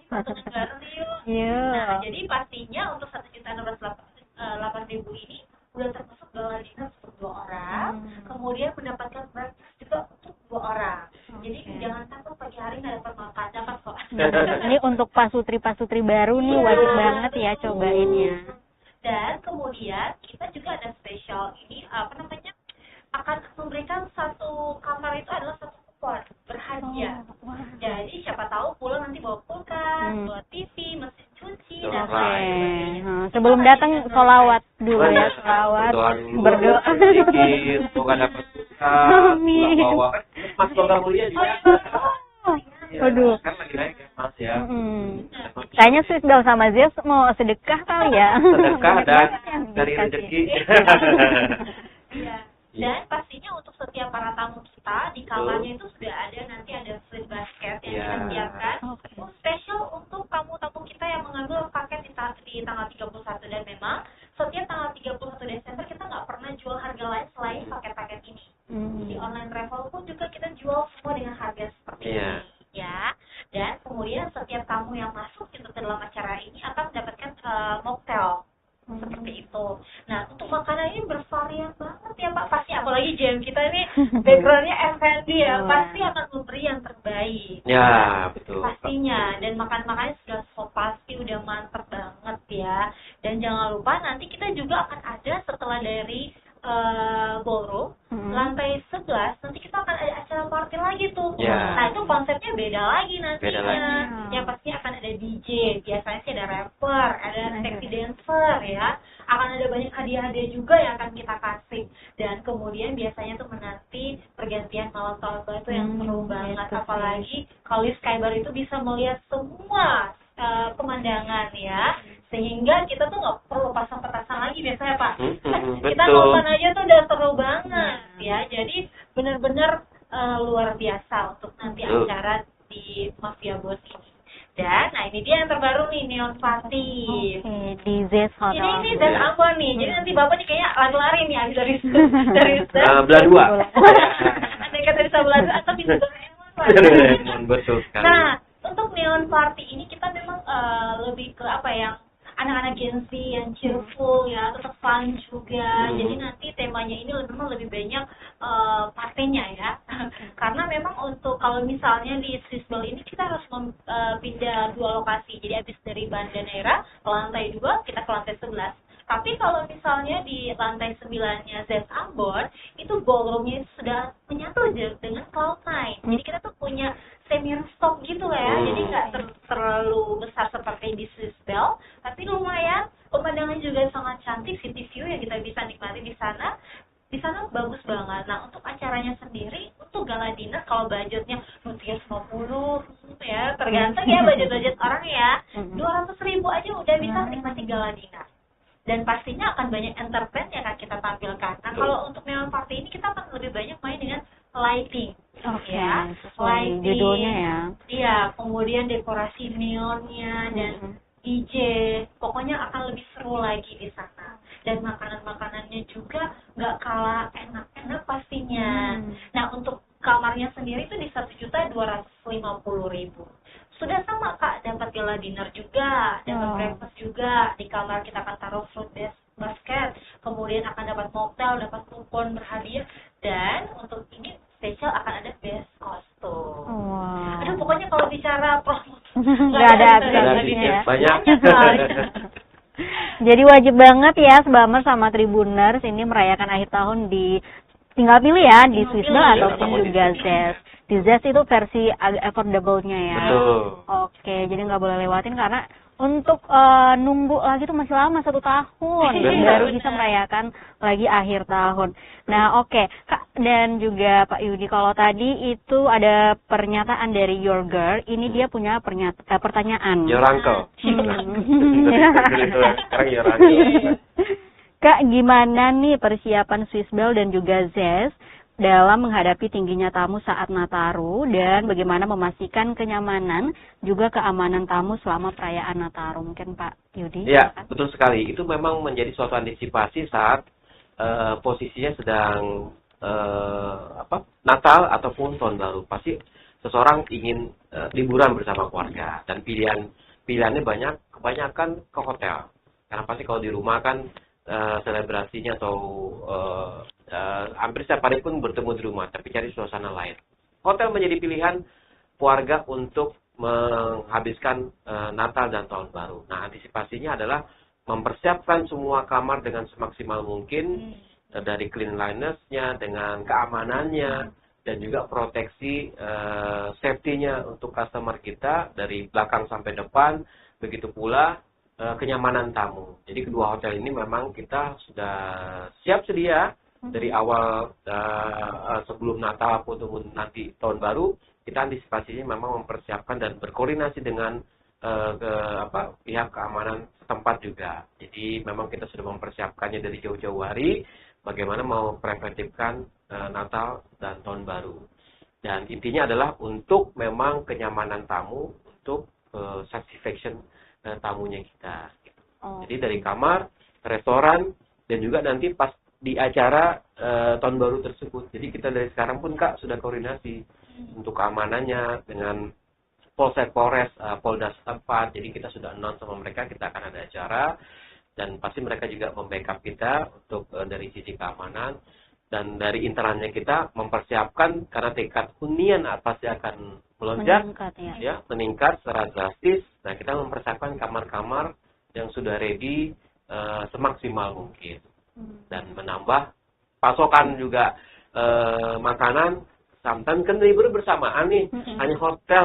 Patungan bareng yuk. Iya. Nah, jadi pastinya untuk 1.608.000 ini udah termasuk gala dinner untuk 2 orang, kemudian mendapatkan breakfast juga untuk 2 orang. Jadi jangan takut pagi hari nggak dapat makan, dapat kok. Ini untuk pasutri baru nih, Iya, wajib banget ya betul. cobain ya. Dan kemudian kita juga ada spesial ini akan memberikan satu kamar itu adalah satu kupon berhadiah. Jadi siapa tahu pulang nanti bawa kulkas, bawa TV, mesin cuci dan Oke. sebagainya. Sebelum datang sholawat dulu ya, sholawat, berdoa. Sedikit, semoga dapat suka. Amin. Bawa Mas Bangga Mulia juga. Iya, Waduh. Kan lagi naik ya Mas ya. Kayaknya sih gak usah Mas Zios mau sedekah kali ya. Sedekah dan Yang dari dikasih. rezeki. Iya. Dan pastinya untuk setiap para tamu kita di kamarnya itu sudah ada nanti ada fruit basket yang kita siapkan. Spesial untuk tamu-tamu kita yang mengambil paket di tanggal 31, dan memang setiap tanggal 31 Desember kita nggak pernah jual harga lain selain paket-paket ini. Di online travel pun juga kita jual semua dengan harga seperti ini. Ya. Dan kemudian setiap tamu yang masuk ke dalam acara ini akan mendapatkan mocktail. Seperti itu. Nah, untuk makanan ini bervarian banget ya Pak. Pasti apalagi jam kita ini backgroundnya F&B ya. Pasti akan memberi yang terbaik. Ya, betul. Pastinya, dan makan-makannya sudah so pasti udah mantep banget ya. Dan jangan lupa nanti kita juga akan ada setelah dari ballroom, lantai 11 nanti kita akan ada acara party lagi tuh. Nah itu konsepnya beda lagi nantinya. Yang pastinya akan ada DJ, biasanya sih ada rapper, ada sexy dancer ya. Akan ada banyak hadiah-hadiah juga yang akan kita kasih. Dan kemudian biasanya tuh menanti pergantian malam tahun baru yang seru banget. Apalagi kalau di Skybar itu bisa melihat semua pemandangan ya, sehingga kita tuh nggak perlu pasang petasan lagi biasanya Pak. Kita nonton aja tuh udah seru banget ya. Jadi benar-benar luar biasa untuk nanti acara di Mafia Bos ini. Dan nah ini dia yang terbaru nih, Neon Party. Di Zest Hotel. Ini Zest Ambon nih. Jadi nanti Bapak nih kayaknya lari-lari nih habis dari Belah dua. Andai kata bisa belah dua atau bisa Doraemon. Betul sekali. Nah, untuk Neon Party ini kita memang lebih ke apa yang anak-anak Gen Z yang cheerful ya, tetap fun juga. Jadi nanti temanya ini memang lebih banyak partainya ya. Karena memang untuk kalau misalnya di Swissball ini kita harus pindah 2 lokasi. Jadi habis dari Bandanera ke lantai 2 kita ke lantai 11. Tapi kalau misalnya di lantai 9-nya Zest Ambon, itu ballroomnya itu sudah menyatu dengan Cloud9. Jadi kita tuh punya semi rooftop gitu lah ya. Jadi nggak terlalu besar seperti di Swissball, tapi lumayan. Pemandangan juga sangat cantik, city view yang kita bisa nikmati di sana. Di sana bagus banget. Nah, untuk acaranya sendiri, untuk gala dinner kalau budgetnya 350 ya, tergantung ya budget orang ya. 200.000 aja udah bisa menikmati gala dinner. Dan pastinya akan banyak entertain yang akan kita tampilkan. Nah, kalau untuk Neon Party ini kita akan lebih banyak main dengan lighting. Ya, lighting. Judulnya ya. Iya, kemudian dekorasi neonnya dan DJ. Pokoknya akan lebih seru lagi di sana. Dan makanan-makanannya juga nggak kalah enak-enak pastinya. Nah, untuk kamarnya sendiri itu di 1.250.000. Sudah sama Kak, dapat gala dinner juga, dapat breakfast juga. Di kamar kita akan taruh fruit basket, kemudian akan dapat mocktail, dapat kupon berhadiah, dan untuk ini spesial akan ada best kostum. Aduh, pokoknya kalau bicara promo nggak ada habis-habisnya ya. Banyak. Jadi wajib banget ya Sbamers sama Tribuners ini merayakan akhir tahun di tinggal pilih ya di Swissball ataupun juga Zest. Di Zest itu versi affordable-nya ya. Betul. Oke, jadi nggak boleh lewatin karena untuk nunggu lagi tuh masih lama 1 tahun baru bisa merayakan lagi akhir tahun. Nah, oke. Kak dan juga Pak Yudi, kalau tadi itu ada pernyataan dari Your Girl, ini dia punya pertanyaan. Your uncle. Sekarang your uncle. Kak, gimana nih persiapan Swissball dan juga Zest dalam menghadapi tingginya tamu saat Nataru dan bagaimana memastikan kenyamanan juga keamanan tamu selama perayaan Nataru? Mungkin Pak Yudi? Ya, betul sekali. Itu memang menjadi suatu antisipasi saat posisinya sedang Natal ataupun Tahun Baru. Pasti seseorang ingin liburan bersama keluarga dan pilihannya kebanyakan ke hotel. Karena pasti kalau di rumah kan selebrasinya atau hampir setiap hari pun bertemu di rumah, tapi cari suasana lain. Hotel menjadi pilihan keluarga untuk menghabiskan Natal dan Tahun Baru. Nah, antisipasinya adalah mempersiapkan semua kamar dengan semaksimal mungkin, dari cleanliness-nya, dengan keamanannya, dan juga proteksi safety-nya untuk customer kita dari belakang sampai depan, begitu pula kenyamanan tamu. Jadi kedua hotel ini memang kita sudah siap sedia dari awal sebelum Natal ataupun nanti Tahun Baru. Kita antisipasinya memang mempersiapkan dan berkoordinasi dengan pihak keamanan setempat juga. Jadi memang kita sudah mempersiapkannya dari jauh-jauh hari, bagaimana mau preventifkan Natal dan Tahun Baru. Dan intinya adalah untuk memang kenyamanan tamu, untuk satisfaction tamunya kita. Jadi dari kamar, restoran, dan juga nanti pas di acara Tahun Baru tersebut. Jadi kita dari sekarang pun Kak sudah koordinasi untuk keamanannya dengan Polsek, Polres, Polda setempat. Jadi kita sudah announce sama mereka kita akan ada acara, dan pasti mereka juga membackup kita untuk dari sisi keamanan. Dan dari internalnya kita mempersiapkan karena tingkat hunian pasti akan melonjak, meningkat secara drastis. Nah, kita mempersiapkan kamar-kamar yang sudah ready semaksimal mungkin dan menambah pasokan juga makanan. Sometimes kan libur bersamaan nih, hanya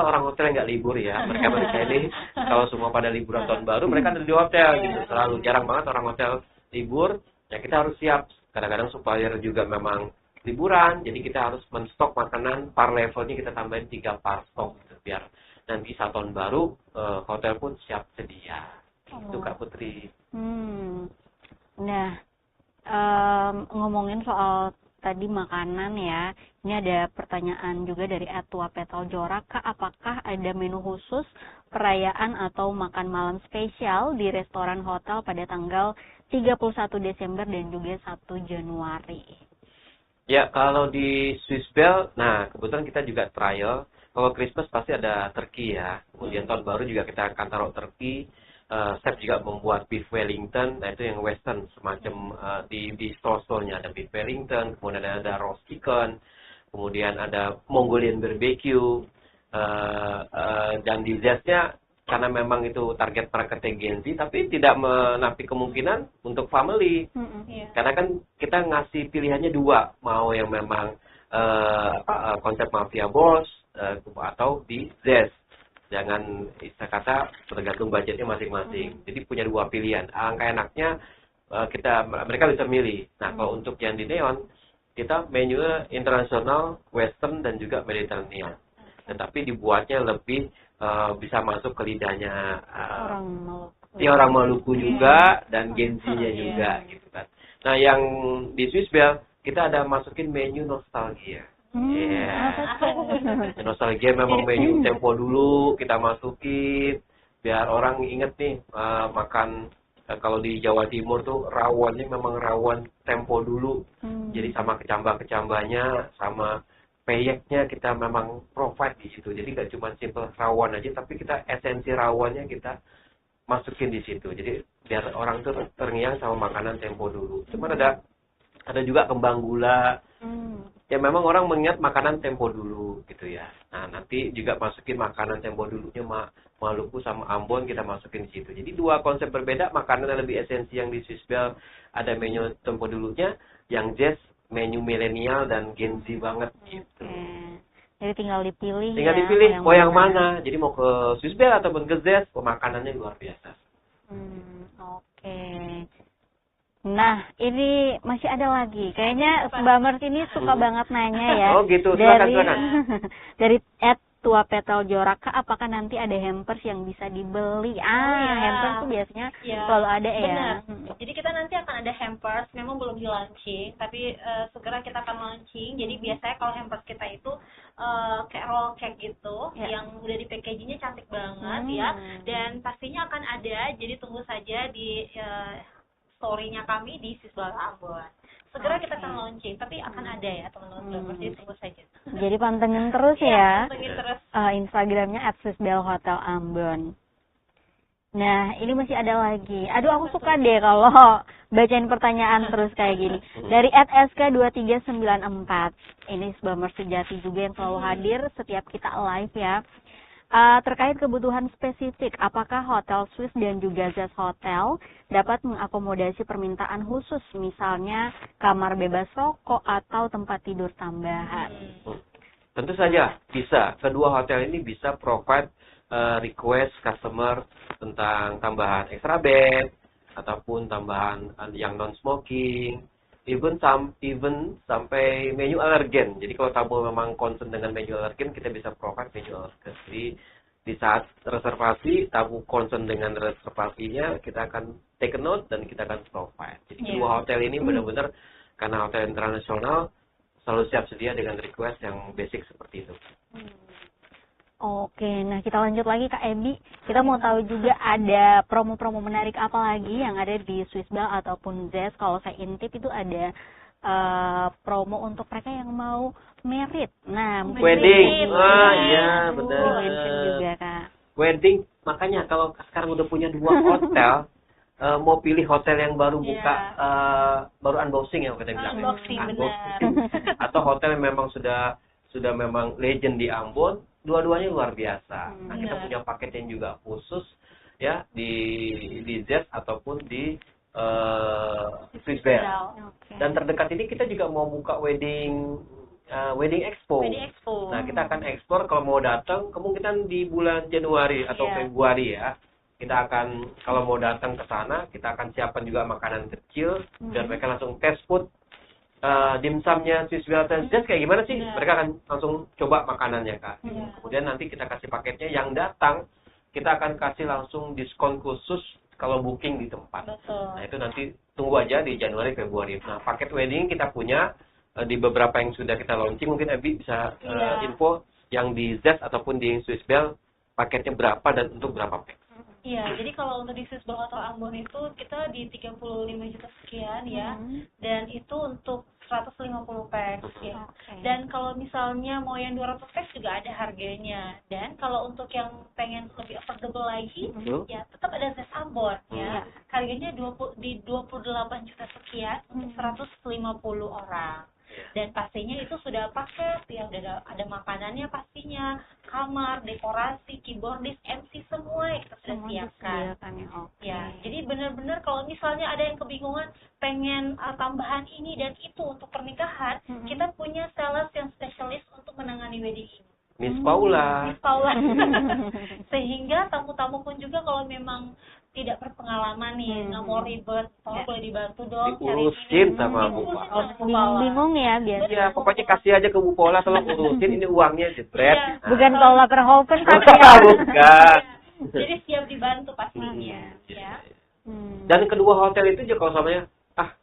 orang hotel yang nggak libur ya. Mereka ini kalau semua pada liburan tahun baru, mereka ada di hotel gitu. Selalu jarang banget orang hotel libur. Ya kita harus siap. Kadang-kadang supplier juga memang liburan, jadi kita harus menstok makanan par levelnya kita tambahin 3 par stok gitu, biar nanti saat tahun baru hotel pun siap sedia. Itu Kak Putri. Nah, ngomongin soal tadi makanan ya, ini ada pertanyaan juga dari @tuapetal_jora, Kak, apakah ada menu khusus perayaan atau makan malam spesial di restoran hotel pada tanggal 31 Desember dan juga 1 Januari? Ya, kalau di Swiss Bell, nah kebetulan kita juga trial. Kalau Christmas pasti ada turkey ya. Kemudian tahun baru juga kita akan taruh turkey. Chef juga membuat beef Wellington, nah itu yang western, semacam di store-store-nya ada beef Wellington, kemudian ada roast chicken, kemudian ada Mongolian barbecue, dan di zestnya karena memang itu target market Gen Z, tapi tidak menafi kemungkinan untuk family. Karena kan kita ngasih pilihannya 2, mau yang memang konsep mafia boss atau di zest. Jangan istilah kata tergantung budgetnya masing-masing. Jadi punya 2 pilihan. Angka enaknya mereka bisa milih. Nah, kalau untuk yang di Neon, kita menu internasional, western dan juga Mediterranean. Tetapi dibuatnya lebih bisa masuk ke lidahnya orang Maluku juga dan Gen Z-nya juga gitu kan. Nah, yang di Swiss Bell kita ada masukin menu nostalgia. Nostalgia memang menu tempo dulu kita masukin biar orang inget nih makan kalau di Jawa Timur tuh rawonnya memang rawon tempo dulu. Jadi sama kecambah-kecambahnya sama peyeknya kita memang provide di situ. Jadi nggak cuma simple rawon aja, tapi kita esensi rawonnya kita masukin di situ. Jadi biar orang tuh terngiang sama makanan tempo dulu. Cuman ada juga kembang gula. Ya memang orang mengingat makanan tempo dulu gitu ya. Nah, nanti juga masukin makanan tempo dulunya Maluku sama Ambon kita masukin di situ. Jadi 2 konsep berbeda, makanan yang lebih esensi yang di Swiss Bell ada menu tempo dulunya, yang jazz menu milenial dan Gen Z banget gitu. Jadi tinggal dipilih mau yang mana. Jadi mau ke Swiss Bell ataupun ke Zest, makanannya luar biasa. Nah, ini masih ada lagi. Kayaknya Mbak Mert ini suka banget nanya ya. Oh gitu, silakan. Dari @tuapetal_jora, Kak, apakah nanti ada hampers yang bisa dibeli? Hampers tuh biasanya selalu ada ya. Benar. Jadi kita nanti akan ada hampers, memang belum di launching, tapi segera kita akan launching. Jadi biasanya kalau hampers kita itu kayak roll cake gitu, yang udah di packagingnya cantik banget ya. Dan pastinya akan ada, jadi tunggu saja di story-nya kami di Swiss Bell Ambon. Segera kita akan launching, tapi akan ada ya teman-teman, jadi tunggu saja. Jadi pantengin terus ya. Pantengin terus. Instagramnya @swissbellhotelambon. Nah, ini masih ada lagi. Aduh, aku suka deh kalau bacain pertanyaan terus kayak gini. Dari @sk2394. Ini Mbak Mert Sujati juga yang selalu hadir setiap kita live ya. Terkait kebutuhan spesifik, apakah Hotel Swiss dan juga Zest Hotel dapat mengakomodasi permintaan khusus, misalnya kamar bebas rokok atau tempat tidur tambahan? Tentu saja bisa. Kedua hotel ini bisa provide request customer tentang tambahan extra bed ataupun tambahan yang non smoking, even sampai menu alergen. Jadi kalau tamu memang concern dengan menu alergen, kita bisa provide menu alergen. Jadi di saat reservasi, tamu concern dengan reservasinya, kita akan take a note dan kita akan provide. Jadi kedua hotel ini benar-benar karena hotel internasional selalu siap sedia dengan request yang basic seperti itu. Oke, nah kita lanjut lagi Kak Ebi. Kita mau tahu juga ada promo-promo menarik apa lagi yang ada di Swiss Bell ataupun Zest. Kalau saya intip itu ada promo untuk mereka yang mau merit. Nah, wedding. Iya, benar. Wedding juga Kak. Wedding, makanya kalau sekarang udah punya 2 hotel, mau pilih hotel yang baru buka, baru unboxing ya kita bilang. Unboxing, benar. Atau hotel yang memang sudah memang legend di Ambon, dua-duanya luar biasa. Nah, kita punya paket yang juga khusus ya di Z ataupun di Swiss Bell. Dan terdekat ini kita juga mau buka wedding expo. Nah, kita akan ekspor kalau mau datang kemungkinan di bulan Januari atau Februari ya. Kita akan kalau mau datang ke sana, kita akan siapkan juga makanan kecil dan mereka langsung test food dimsumnya Swiss Bell Just kayak gimana sih? Mereka akan langsung coba makanannya, Kak. Kemudian nanti kita kasih paketnya, yang datang kita akan kasih langsung diskon khusus kalau booking di tempat. Nah, itu nanti tunggu aja di Januari Februari. Nah, paket wedding kita punya di beberapa yang sudah kita launching, mungkin Abi bisa info yang di Z ataupun di Swiss Bell paketnya berapa dan untuk berapa pack. Iya, jadi kalau untuk di Swiss Bell Hotel Ambon itu kita di 35 juta sekian ya, dan itu untuk 150 pack ya. Dan kalau misalnya mau yang 200 pack juga ada harganya. Dan kalau untuk yang pengen lebih affordable lagi, ya tetap ada Zest Ambon ya. Harganya di 28 juta sekian untuk 150 orang. Dan pastinya itu sudah paket ya, udah ada makanannya pastinya, kamar, dekorasi, keyboardist, MC semua kita sudah siapkan. Ya, jadi benar-benar kalau misalnya ada yang kebingungan pengen tambahan ini dan itu untuk pernikahan, kita punya sales yang spesialis untuk menangani wedding ini. Miss Paula. Sehingga tamu-tamu pun juga kalau memang tidak berpengalaman nih, nggak mau ribet, boleh dibantu dong diurusin sama Bu Paula. Bingung ya biasa. Ya, pokoknya kasih aja ke Bu Paula, tolong urusin ini uangnya jebret. Bukan Paula Verhoeven kan ya. Bukan. Jadi siap dibantu pastinya ya. Dan kedua hotel itu juga kalau samanya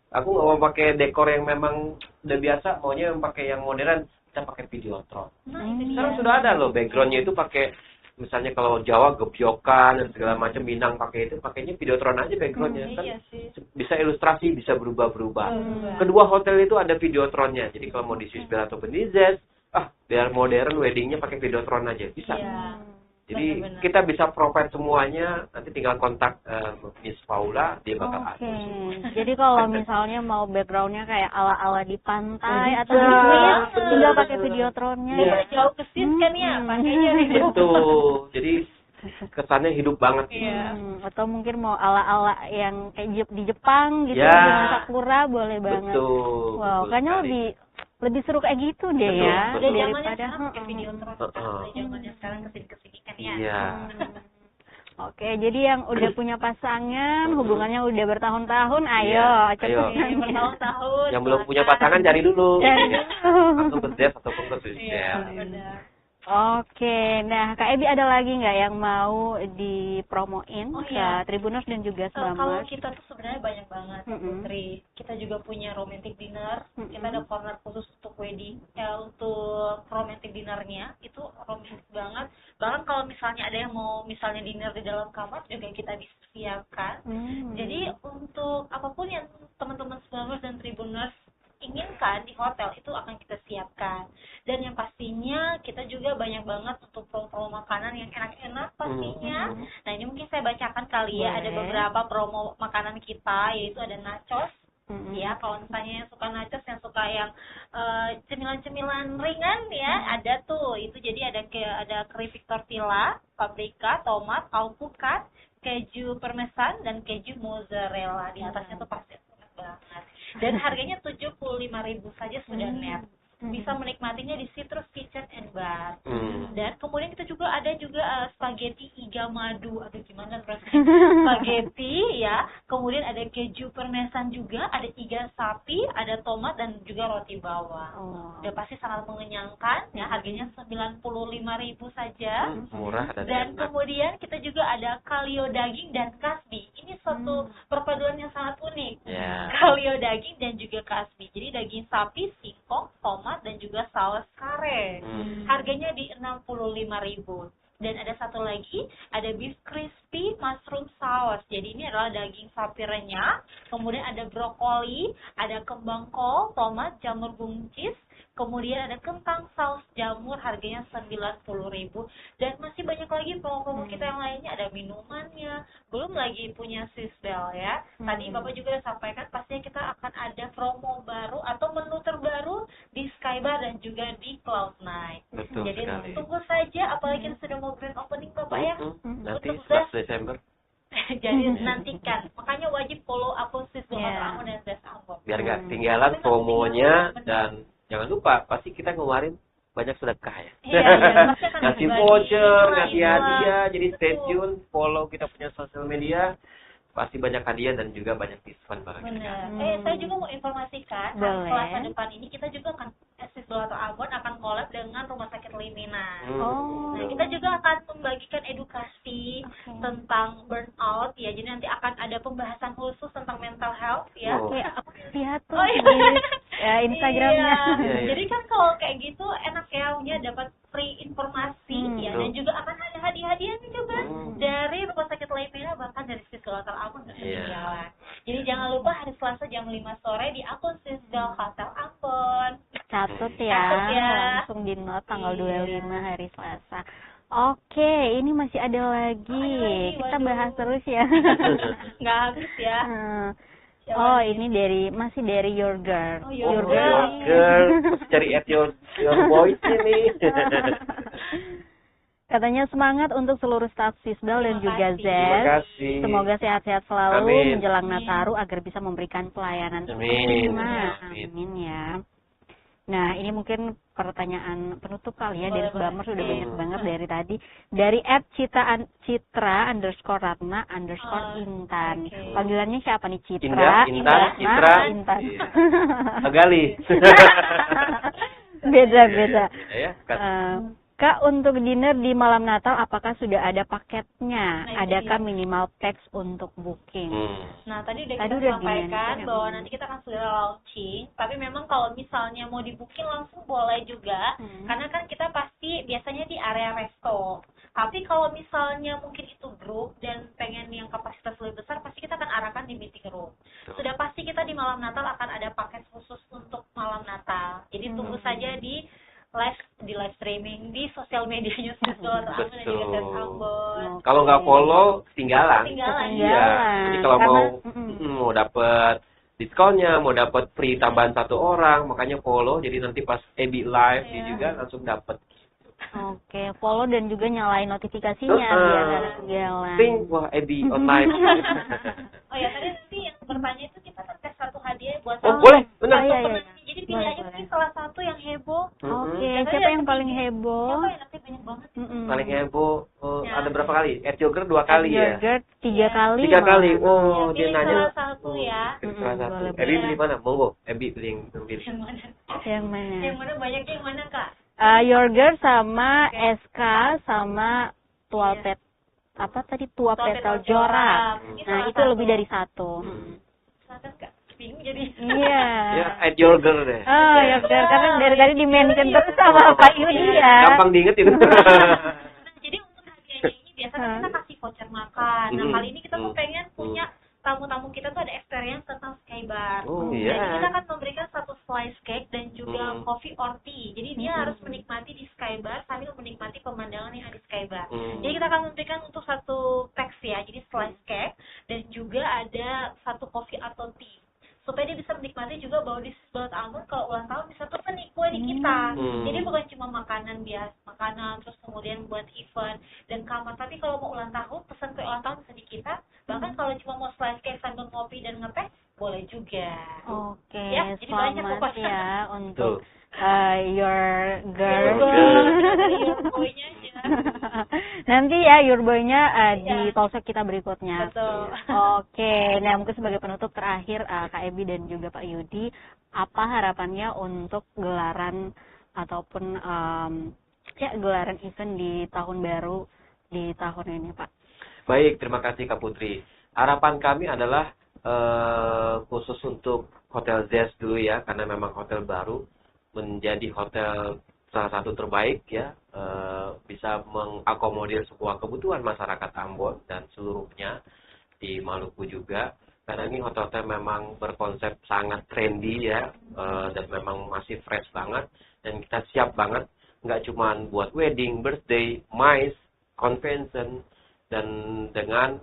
aku nggak mau pakai dekor yang memang udah biasa, maunya yang pakai yang modern, kita pakai videotron. Sekarang sudah ada loh backgroundnya itu pakai, misalnya kalau Jawa gebyokan dan segala macam, Minang pakai itu, pakainya videotron aja backgroundnya kan. Bisa ilustrasi, bisa berubah-berubah. Kedua hotel itu ada videotronnya. Jadi kalau mau di Swiss Bell ataupun di Z, biar modern weddingnya pakai videotron aja bisa. Jadi kita bisa provide semuanya, nanti tinggal kontak Miss Paula, dia bakal atur semua. Jadi kalau misalnya mau backgroundnya kayak ala-ala di pantai atau di Swiss, tinggal pakai videotronnya. Jauh ke Swiss kan ya, pakainya Betul. Jadi kesannya hidup banget. Atau mungkin mau ala-ala yang kayak di Jepang gitu, sakura boleh banget. Betul. Wow, kayaknya lebih seru kayak gitu deh ya. Udah zamannya sekarang pakai videotron, udah zamannya sekarang kesini kan ya. Iya. Oke, jadi yang udah punya pasangan, hubungannya udah bertahun-tahun, ayo cepet. Bertahun-tahun. Yang belum punya pasangan cari dulu. Atau ke Z ataupun ke Swiss Bell. Oke, nah Kak Ebi ada lagi nggak yang mau dipromoin ke Tribuners dan juga Selamat? Kalau kita tuh sebenarnya banyak banget, Putri. Kita juga punya romantic dinner. Kita ada corner khusus untuk wedding, untuk romantic dinnernya itu romantis banget. Bahkan kalau misalnya ada yang mau misalnya dinner di dalam kamar juga kita bisa siapkan. Jadi untuk apapun yang teman-teman Selamat dan Tribuners inginkan di hotel itu akan kita siapkan. Dan yang pastinya kita juga banyak banget untuk promo makanan yang enak-enak pastinya. Nah, ini mungkin saya bacakan kali ya. Ada beberapa promo makanan kita, yaitu ada nachos. Ya, kalau misalnya yang suka nachos, yang suka yang cemilan-cemilan ringan ya, ada tuh. Itu jadi ada keripik tortilla, paprika, tomat, alpukat, keju parmesan dan keju mozzarella. Di atasnya tuh pasti enak banget. Dan harganya 75.000 saja sudah net. Bisa menikmatinya di Citrus Kitchen and Bar. Dan kemudian kita juga ada spaghetti iga madu. Aduh gimana rasanya? Spaghetti ya. Kemudian ada keju parmesan juga, ada iga sapi, ada tomat dan juga roti bawang. Udah pasti sangat mengenyangkan ya. Harganya 95.000 saja. Murah dan Dan kemudian kita juga ada kalio daging dan kasbi. Ini suatu perpaduan yang sangat unik. Kalio daging dan juga kasbi. Jadi daging sapi, singkong, tomat dan juga saus kare. Harganya di 65.000. Dan ada satu lagi, ada beef crispy mushroom sauce. Jadi ini adalah daging sapi renyah, kemudian ada brokoli, ada kembang kol, tomat, jamur buncis, kemudian ada kentang saus jamur harganya 90.000, dan masih banyak lagi promo-promo kita yang lainnya, ada minumannya, belum lagi punya Sisbel ya. Tadi Bapak juga udah sampaikan pastinya kita akan ada promo baru atau menu terbaru di Skybar dan juga di Cloud9. Jadi sekali. Tunggu saja, apalagi kita sudah mau grand opening Bapak ya. Nanti 11 Desember. Jadi nantikan, makanya wajib follow akun Sisbel Ambon dan Des Ambon. Biar nggak ketinggalan promonya, dan jangan lupa pasti kita kemarin banyak sedekah ya. Ngasih voucher, ngasih hadiah, jadi stay tune, follow kita punya sosial media. Pasti banyak hadiah dan juga banyak diskon barang. Benar. Saya juga mau informasikan, Selasa depan ini kita juga akan Sisbel Ambon akan collab dengan Rumah Sakit Limina. Nah, kita juga akan membagikan edukasi tentang burnout ya. Jadi nanti akan ada pembahasan khusus tentang mental health ya. Aku lihat tuh ya Instagramnya. Jadi kan kalau kayak gitu enak ya, punya dapat free informasi ya, dan juga akan ada hadiah-hadiahnya juga dari Rumah Sakit Limina, bahkan dari Sisbel Ambon dan jalan. Jadi jangan lupa hari Selasa jam 5 sore di akun Sisbel Hotel Ambon. Catat ya, langsung di note tanggal 25 hari Selasa. Oke, ini masih ada lagi. Kita bahas terus ya. Nggak habis ya. Ini masih dari Your Girl. Your Girl. Masih cari at your voice ini. Katanya semangat untuk seluruh staf Sisbel dan juga Z. Terima kasih. Semoga sehat-sehat selalu menjelang Nataru agar bisa memberikan pelayanan. Amin ya. Nah, ini mungkin pertanyaan penutup kali ya dari Bamers, sudah banyak banget dari tadi. Dari @citra_ratna_intan. Panggilannya siapa nih? Citra, Intan. Agali. Beda-beda. Ya, Kak, untuk dinner di malam Natal apakah sudah ada paketnya? Adakah minimal teks untuk booking? Nah, tadi udah kita sampaikan bahwa nanti kita akan sudah launching, tapi memang kalau misalnya mau di booking langsung boleh juga, karena kan kita pasti biasanya di area resto. Tapi kalau misalnya mungkin itu grup dan pengen yang kapasitas lebih besar, pasti kita akan arahkan di meeting room. Sudah pasti kita di malam Natal akan ada paket khusus untuk malam Natal. Jadi tunggu saja di live streaming di sosial medianya Sisbel Ambon dan juga Des Ambon. Kalau nggak follow, ketinggalan. Iya. Jadi kalau mau dapat diskonnya, mau dapat free tambahan 1 orang, makanya follow. Jadi nanti pas Ebi live dia juga langsung dapat. Oke, follow dan juga nyalain notifikasinya biar nggak ketinggalan. Wah, Ebi online. Tadi nanti yang bertanya itu kita tes 1 hadiah buat boleh, benar. Jadi pilih aja mungkin salah satu yang heboh. Oke, siapa yang paling heboh? Siapa yang nanti banyak banget? Paling heboh ada berapa kali? Yogurt 2 kali ya? Yogurt 3 kali. 3 kali. Dia pilih nanya. salah satu ya. Salah satu. Ebi beli mana? Monggo. Ebi beli yang mana? Yang mana banyaknya yang mana, Kak? Yogurt sama SK sama tualpet. Apa tadi? Tuapetal Jorak. Nah, itu lebih dari 1. Silakan, Kak. Bingung jadi. Iya. Ya, at Yogurt deh. Yogurt karena dari tadi di-mention terus sama Pak Yudi ya. Gampang diingetin. Jadi untuk hadiahnya ini biasanya kita kasih voucher makan. Nah, kali ini kita tuh pengen punya tamu-tamu kita tuh ada experience tentang Skybar. Jadi kita akan memberikan 1 slice cake dan juga coffee or tea. Jadi dia harus menikmati di Skybar sambil menikmati pemandangan yang ada di Skybar. Jadi kita akan memberikan untuk 1 teks ya, jadi slice cake dan juga ada 1 coffee atau tea. Supaya dia bisa menikmati juga bahwa di Sisbel Ambon kalau ulang tahun bisa pesen kue di kita. Jadi bukan cuma makanan terus kemudian buat event dan kamar, tapi kalau mau ulang tahun pesan kue ulang tahun bisa di kita. Bahkan kalau cuma mau slice cake sambil ngopi dan ngeteh boleh juga. Oke, ya, jadi selamat ya untuk Your Girl. Nanti ya Your Boy-nya di talkshow kita berikutnya. Betul. Oke, nah mungkin sebagai penutup terakhir Kak Ebi dan juga Pak Yudi, apa harapannya untuk gelaran ataupun gelaran event di tahun baru di tahun ini, Pak? Baik, terima kasih Kak Putri. Harapan kami adalah khusus untuk Hotel Z dulu ya, karena memang hotel baru menjadi hotel salah satu terbaik ya, bisa mengakomodir sebuah kebutuhan masyarakat Ambon dan seluruhnya di Maluku juga. karena ini hotel-hotel memang berkonsep sangat trendy ya, dan memang masih fresh banget, dan kita siap banget, nggak cuma buat wedding, birthday, MICE, convention, dan dengan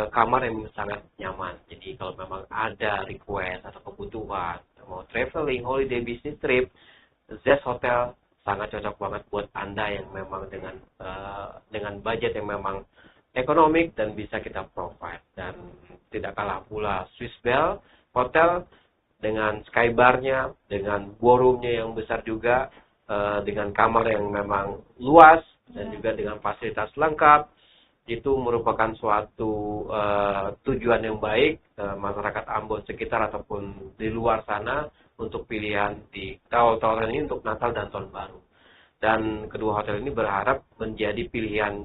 kamar yang sangat nyaman. Jadi kalau memang ada request atau kebutuhan, mau traveling, holiday, business trip, Zest Hotel sangat cocok banget buat Anda yang memang dengan budget yang memang ekonomik dan bisa kita provide. Dan tidak kalah pula Swiss Bell Hotel dengan skybarnya, dengan ballroomnya yang besar juga, dengan kamar yang memang luas dan juga dengan fasilitas lengkap. Itu merupakan suatu tujuan yang baik masyarakat Ambon sekitar ataupun di luar sana untuk pilihan di tahun-tahun ini untuk Natal dan Tahun Baru. Dan kedua hotel ini berharap menjadi pilihan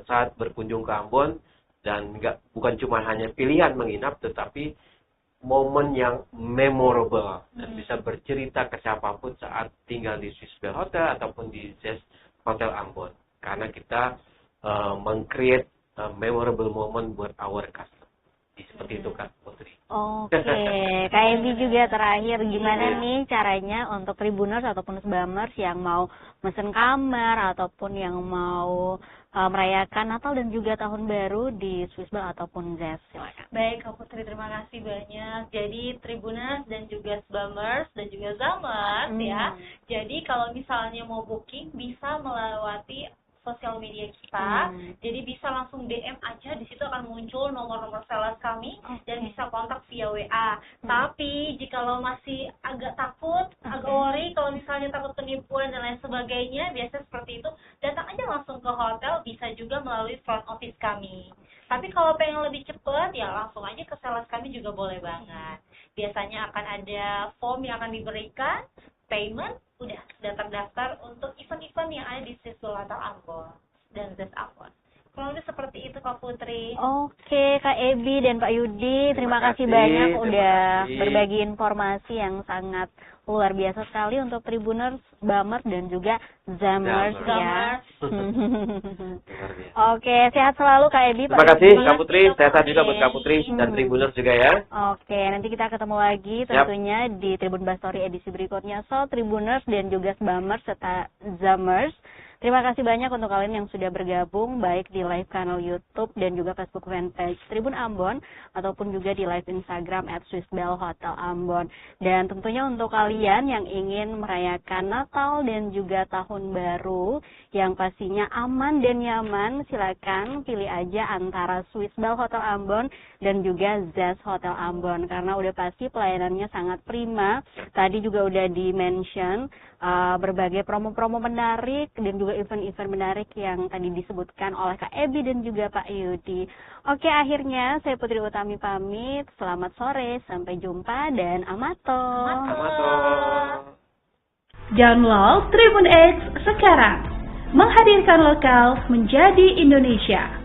saat berkunjung ke Ambon, dan bukan cuma hanya pilihan menginap, tetapi momen yang memorable dan bisa bercerita ke siapapun saat tinggal di Swiss Bell Hotel ataupun di Zest Hotel Ambon, karena kita meng-create memorable moment buat our customer. Seperti itu Kak Putri. Oke, Kak Ebi juga terakhir, gimana nih caranya untuk Tribuners ataupun Sbamers yang mau mesen kamar ataupun yang mau merayakan Natal dan juga Tahun Baru di Swiss Bell ataupun Zest? Silakan. Baik Kak Putri, terima kasih banyak. Jadi Tribuners dan juga Sbamers dan juga Zamers ya. Jadi kalau misalnya mau booking bisa melewati sosial media kita, jadi bisa langsung DM aja, di situ akan muncul nomor-nomor sales kami dan bisa kontak via WA. Tapi jikalau masih agak takut, agak worry kalau misalnya takut penipuan dan lain sebagainya, biasa seperti itu, datang aja langsung ke hotel, bisa juga melalui front office kami. Tapi kalau pengen lebih cepat, ya langsung aja ke sales kami juga boleh banget. Biasanya akan ada form yang akan diberikan, payment, udah terdaftar untuk event-event yang ada di Swiss Bell Hotel Ambon dan Zest Ambon. Kalau udah seperti itu Kak Putri. Oke, Kak Ebi dan Pak Yudi, terima kasih banyak udah berbagi informasi yang sangat luar biasa sekali untuk Tribuners, Sbamers dan juga Zamers ya. Oke, sehat selalu Kak Ebi. Terima kasih Kak Putri, sehat juga buat Kak Putri dan Tribuners juga ya. Oke, nanti kita ketemu lagi tentunya di Tribun Bastory edisi berikutnya. So, Tribuners dan juga Sbamers serta Zamers, terima kasih banyak untuk kalian yang sudah bergabung baik di live channel YouTube dan juga Facebook fanpage Tribun Ambon ataupun juga di live Instagram @SwissBellHotelAmbon. Dan tentunya untuk kalian yang ingin merayakan Natal dan juga Tahun Baru yang pastinya aman dan nyaman, silakan pilih aja antara Swiss Bell Hotel Ambon dan juga Zest Hotel Ambon karena udah pasti pelayanannya sangat prima. Tadi juga udah di-mention berbagai promo-promo menarik dan juga event-event menarik yang tadi disebutkan oleh Kak Ebi dan juga Pak Yudi. Oke, akhirnya saya Putri Utami pamit. Selamat sore, sampai jumpa dan amato. Amato. Download Tribun X sekarang. Menghadirkan lokal menjadi Indonesia.